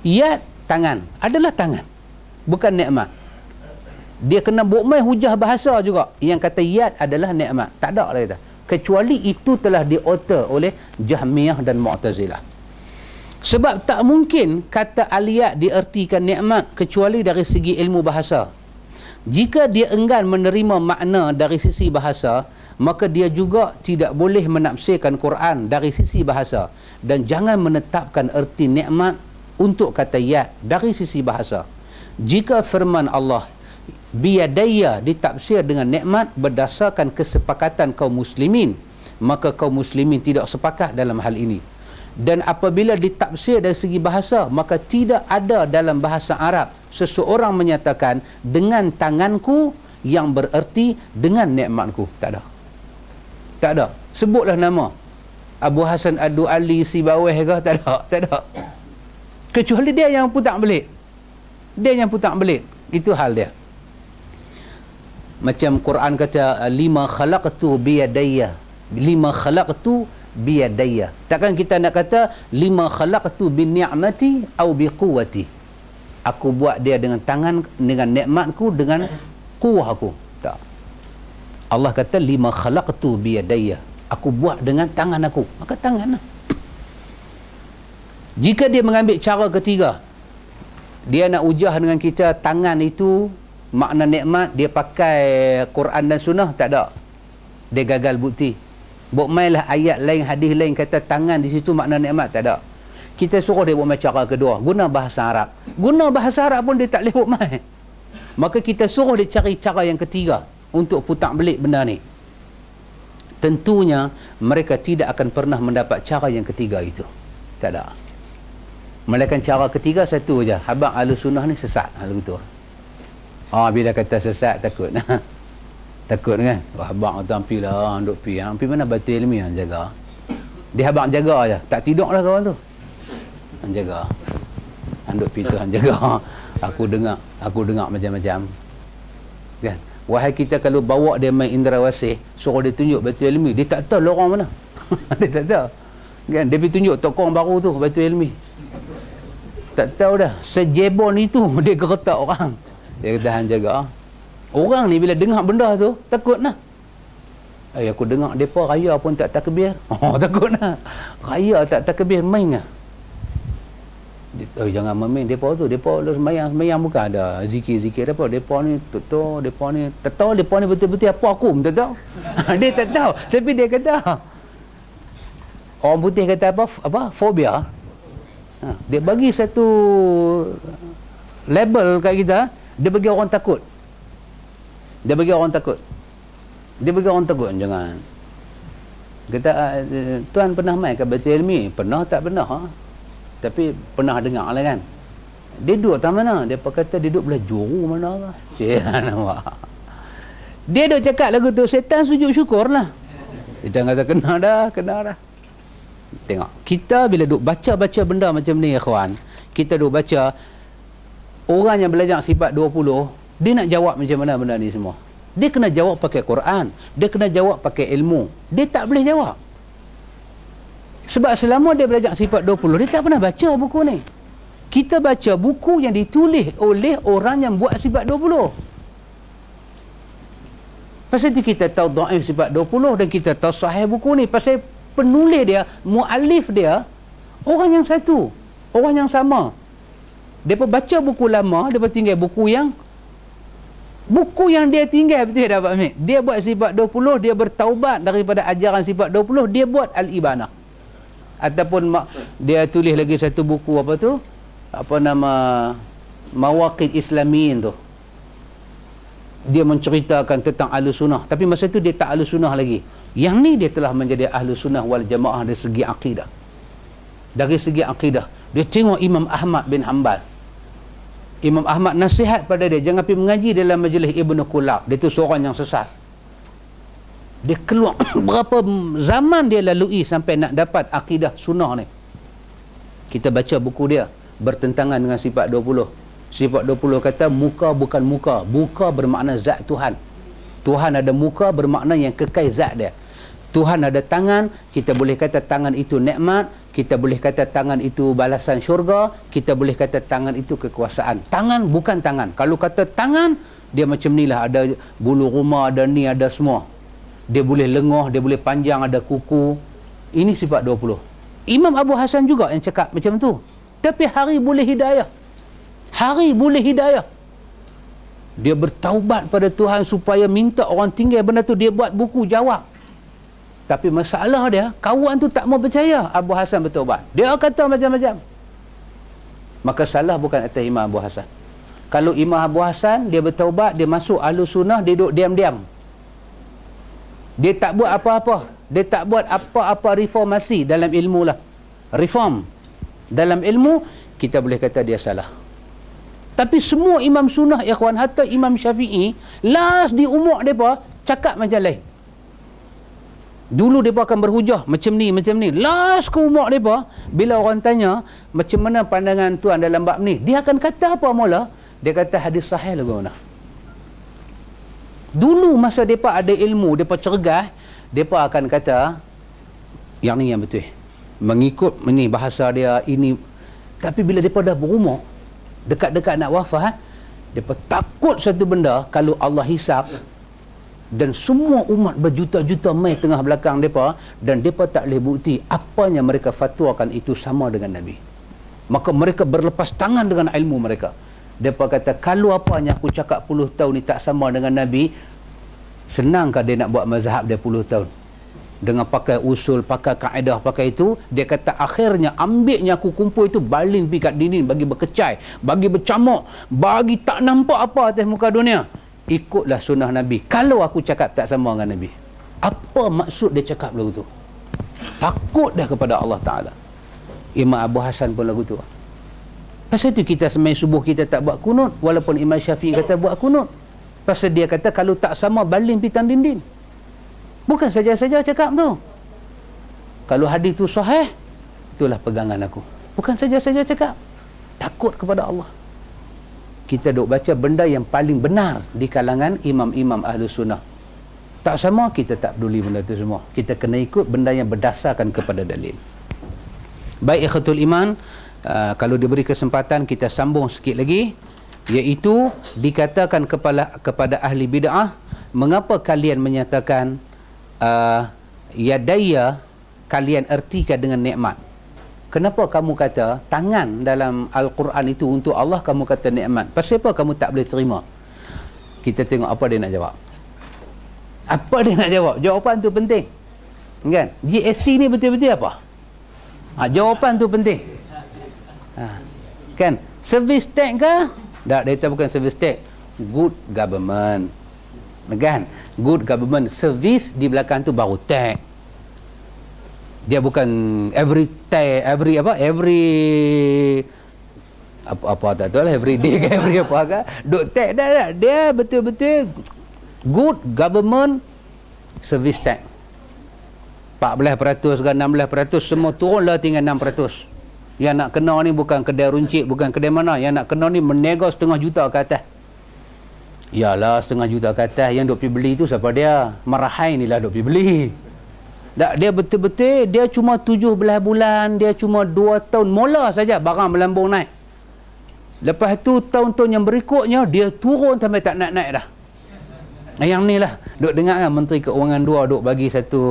Yad, tangan. Adalah tangan. Bukan nikmat. Dia kena buat main hujah bahasa juga. Yang kata yad adalah nikmat. Tak ada lah kita. Kecuali itu telah dialter oleh Jahmiyah dan Mu'tazilah. Sebab tak mungkin kata aliyat diertikan nikmat kecuali dari segi ilmu bahasa. Jika dia enggan menerima makna dari sisi bahasa, maka dia juga tidak boleh menafsirkan Quran dari sisi bahasa, dan jangan menetapkan erti nikmat untuk kata ya dari sisi bahasa. Jika firman Allah biyadaya ditafsir dengan nikmat berdasarkan kesepakatan kaum muslimin, maka kaum muslimin tidak sepakat dalam hal ini. Dan apabila ditafsir dari segi bahasa, maka tidak ada dalam bahasa Arab seseorang menyatakan dengan tanganku yang bererti dengan nikmatku. Tak ada. Tak ada. Sebutlah nama Abu Hasan Ad-Du'ali Sibawih ke? Tak ada. Tak ada. Kecuali dia yang putar belit. Dia yang putar belit. Itu hal dia. Macam Quran kata lima khalaqtu biyadayya. Lima khalaqtu biyadayya. Takkan kita nak kata lima khalaqtu bini'mati au biquwati. Aku buat dia dengan tangan, dengan nikmatku, dengan kuah aku. Tak. Allah kata lima khalaqtu biyadayya. Aku buat dengan tangan aku. Maka tangan lah. Jika dia mengambil cara ketiga, dia nak ujah dengan kita tangan itu makna nikmat, dia pakai Quran dan sunnah, tak ada. Dia gagal bukti. Buat mainlah ayat lain, hadis lain kata tangan di situ makna nikmat, tak ada. Kita suruh dia buat main cara kedua, guna bahasa Arab. Guna bahasa Arab pun dia tak boleh buat main. Maka kita suruh dia cari cara yang ketiga untuk putar belik benda ni. Tentunya mereka tidak akan pernah mendapat cara yang ketiga itu. Tak ada. Melainkan cara ketiga satu aja. Abang Ahlus Sunnah ni sesat. Lalu tu. Bila kata sesat takut. Takut kan? Wah, abang kata ampi lah, duk pi. Ampi mana batu ilmi yang jaga. Dia abang jaga aja. Tak tidur lah kawan tu. Yang jaga. Anduk pi tu yang jaga. Aku dengar macam-macam. Kan? Wahai kita kalau bawa dia main indrawasih, suruh dia tunjuk batu ilmi, dia tak tahu lorong mana. Dia tak tahu. Kan? Dia pergi tunjuk tokong baru tu batu ilmi. Tak tahu dah. Sejebon itu dia geretak orang. Dia kata hang jaga. Orang ni bila dengar benda tu takut lah. Aku dengar mereka raya pun tak takbir. Takut lah. Raya tak takbir main lah. Jangan main mereka tu. Mereka semayang bukan ada zikir-zikir apa. Mereka ni tak tahu mereka ni betul-betul apa hukum, tak tahu. Dia tak tahu. Tapi dia kata orang putih kata apa? Fobia. Dia bagi satu label kat kita. Dia bagi orang takut. Dia bagi orang takut. Jangan. Kata, tuan pernah main ke baca ilmi? Pernah tak pernah? Tapi pernah dengar lah kan. Dia duduk tak mana? Dia kata dia duduk belah juru mana lah. Nampak. Dia duduk cakap lagu tu, setan sujud syukur lah. Kita kata kena dah. Tengok. Kita bila duduk baca-baca benda macam ni, ikhwan, kita duduk baca, orang yang belajar sifat 20, dia nak jawab macam mana benda ni semua. Dia kena jawab pakai Quran. Dia kena jawab pakai ilmu. Dia tak boleh jawab. Sebab selama dia belajar sifat 20, dia tak pernah baca buku ni. Kita baca buku yang ditulis oleh orang yang buat sifat 20. Pasal itu kita tahu dhaif sifat 20 dan kita tahu sahih buku ni. Pasal penulis dia, muallif dia, orang yang satu. Orang yang sama. Dia baca buku lama, dia tinggal buku yang dia tinggal betul dapat ambil. Dia buat sifat 20, dia bertaubat daripada ajaran sifat 20, dia buat al-ibanah. Ataupun dia tulis lagi satu buku apa tu? Apa nama? Mawaqid Islamiyin tu. Dia menceritakan tentang Ahlus Sunnah, tapi masa tu dia tak Ahlus Sunnah lagi. Yang ni dia telah menjadi Ahlus Sunnah wal Jamaah dari segi akidah. Dari segi akidah, dia tengok Imam Ahmad bin Hanbal. Imam Ahmad nasihat pada dia, jangan pergi mengaji dalam majlis Ibnu Qulab. Dia tu seorang yang sesat. Dia keluar berapa zaman dia lalui sampai nak dapat akidah sunnah ni. Kita baca buku dia bertentangan dengan sifat 20. Sifat 20 kata muka bukan muka. Muka bermakna zat Tuhan. Tuhan ada muka bermakna yang kekal zat dia. Tuhan ada tangan, kita boleh kata tangan itu nikmat, kita boleh kata tangan itu balasan syurga, kita boleh kata tangan itu kekuasaan. Tangan bukan tangan. Kalau kata tangan, dia macam ni lah, ada bulu rumah, ada ni, ada semua. Dia boleh lengoh, dia boleh panjang, ada kuku. Ini sifat 20. Imam Abu Hasan juga yang cakap macam tu. Tapi hari boleh hidayah. Hari boleh hidayah. Dia bertaubat pada Tuhan supaya minta orang tinggal benda tu. Dia buat buku jawab. Tapi masalah dia, kawan tu tak mau percaya Abu Hasan bertaubat. Dia kata macam-macam. Maka salah bukan atas Imam Abu Hasan. Kalau Imam Abu Hasan, dia bertaubat, dia masuk Ahlus Sunnah, dia duduk diam-diam. Dia tak buat apa-apa. Dia tak buat apa-apa reformasi dalam ilmu lah. Reform. Dalam ilmu, kita boleh kata dia salah. Tapi semua Imam Sunnah, ikhwan, hatta Imam Syafi'i, last di umur mereka, cakap macam lain. Dulu mereka akan berhujah, macam ni. Last ke umur mereka, bila orang tanya, macam mana pandangan tuan dalam bab ni? Dia akan kata apa mula? Dia kata hadis sahih lagu mana. Dulu masa mereka ada ilmu, mereka cergas, mereka akan kata, yang ni yang betul. Mengikut ini bahasa dia, ini. Tapi bila mereka dah berumur, dekat-dekat nak wafat, mereka takut satu benda, kalau Allah hisap, dan semua umat berjuta-juta mai tengah belakang mereka, dan mereka tak boleh bukti apanya mereka fatwakan itu sama dengan Nabi. Maka mereka berlepas tangan dengan ilmu mereka. Mereka kata, kalau apanya aku cakap 10 tahun ni tak sama dengan Nabi, senangkah dia nak buat mazhab dia 10 tahun? Dengan pakai usul, pakai kaedah, pakai itu, dia kata akhirnya ambilnya aku kumpul itu, baling pergi kat dinding, bagi berkecai, bagi bercamuk, bagi tak nampak apa atas muka dunia. Ikutlah sunnah Nabi. Kalau aku cakap tak sama dengan Nabi. Apa maksud dia cakap lagu tu? Takut dah kepada Allah Ta'ala. Imam Abu Hasan pun lagu tu. Pasal tu kita sembahyang subuh kita tak buat kunut, walaupun Imam Syafi'i kata buat kunut. Pasal dia kata kalau tak sama baling pitan dinding. Bukan saja-saja cakap tu. Kalau hadis tu sahih, itulah pegangan aku. Bukan saja-saja cakap. Takut kepada Allah. Kita duk baca benda yang paling benar di kalangan imam-imam Ahlus Sunnah. Tak sama, kita tak peduli benda tu semua. Kita kena ikut benda yang berdasarkan kepada dalil. Baik ikhwatul iman, kalau diberi kesempatan kita sambung sikit lagi, iaitu dikatakan kepada ahli bid'ah, mengapa kalian menyatakan yadaya kalian ertikan dengan nikmat? Kenapa kamu kata tangan dalam Al-Quran itu untuk Allah, kamu kata nikmat? Pasal apa kamu tak boleh terima? Kita tengok apa dia nak jawab. Apa dia nak jawab? Jawapan tu penting. Kan? GST ni betul-betul apa? Jawapan tu penting. Kan? Service tax ke? Tak, dia bukan service tax. Good government. Kan? Good government. Service di belakang tu baru tax. Dia bukan every apa tak tahu lah, every day ke every apa ke, duk tax dah. Dia betul-betul good government service tax. 14% ke 16%, semua turunlah tinggal 6%. Yang nak kena ni bukan kedai runcit, bukan kedai mana, yang nak kena ni menega setengah juta ke atas. Yalah, setengah juta ke atas. Yang duk pergi beli tu siapa dia? Marahai ni lah duk pergi beli. Tak, dia betul-betul dia cuma 17 bulan, dia cuma 2 tahun mula saja barang melambung naik. Lepas tu tahun-tahun yang berikutnya dia turun sampai tak nak naik dah. Yang ni lah duk dengar kan Menteri Keuangan 2 duk bagi satu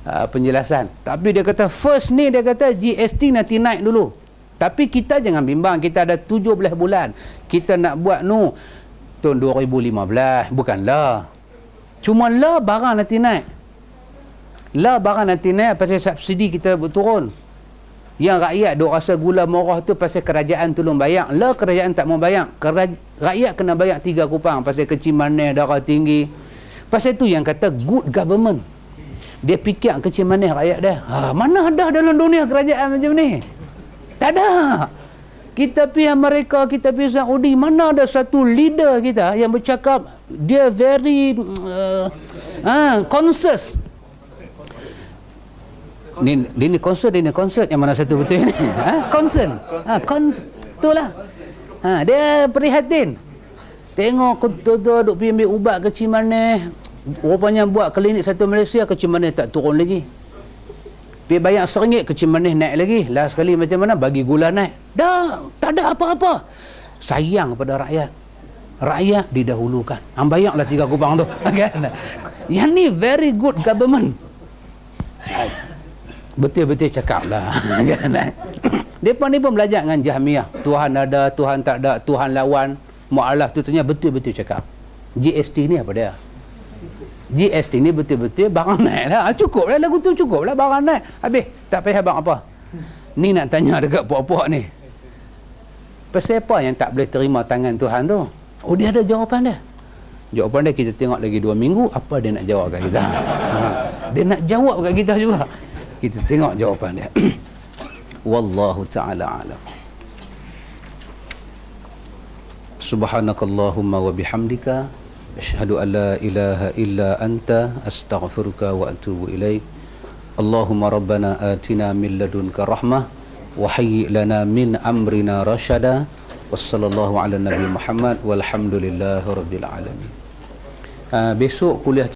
penjelasan. Tapi dia kata first ni, dia kata GST nanti naik dulu. Tapi kita jangan bimbang, kita ada 17 bulan. Kita nak buat tahun 2015, bukanlah. Cuma lah barang nanti naik. Lah barang nanti naik pasal subsidi kita turun. Yang rakyat duk rasa gula murah tu pasal kerajaan tolong bayar. Lah kerajaan tak mau bayar. Rakyat kena bayar 3 kupang pasal kecil manis, darah tinggi. Pasal tu yang kata good government. Dia fikir kecil manis rakyat dia. Mana ada dalam dunia kerajaan macam ni? Tak ada. Kita pergi Amerika, kita pergi Saudi, mana ada satu leader kita yang bercakap dia very conscious. Ini concert yang mana satu betul ni? Concern. Itulah. Dia prihatin. Tengok ketua duk pergi ambil ubat kecil manis. Rupanya buat klinik satu Malaysia, kecil manis tak turun lagi. Pergi bayar RM1, kecil manis naik lagi. Last sekali macam mana? Bagi gula naik. Dah, tak ada apa-apa. Sayang pada rakyat. Rakyat didahulukan. Bayarlah 3 kupang tu. Kan? Yang ni very good government. betul-betul cakap lah. Mereka ni pun belajar dengan Jahmiyah. Tuhan ada, Tuhan tak ada, Tuhan lawan. Mu'alaf tu tanya betul-betul cakap. GST ni apa dia? GST ni betul-betul barang naik lah. Cukup lah lagu tu, cukup lah barang naik. Habis, tak payah bang apa. Ni nak tanya dekat puak-puak ni. Pasal apa yang tak boleh terima tangan Tuhan tu? Oh, dia ada jawapan dia. Jawapan dia kita tengok lagi 2 minggu, apa dia nak jawab kat kita. Dia nak jawab kat kita juga. Kita tengok jawapan dia. Wallahu ta'ala alam. Subhanakallahumma wa bihamdika asyhadu an la ilaha illa anta astaghfiruka wa atubu ilaik. Allahumma rabbana atina min ladunka rahmah wa hayyi lana min amrina rasyada. Wassallallahu ala nabi Muhammad walhamdulillahi rabbil alamin. Besok kuliah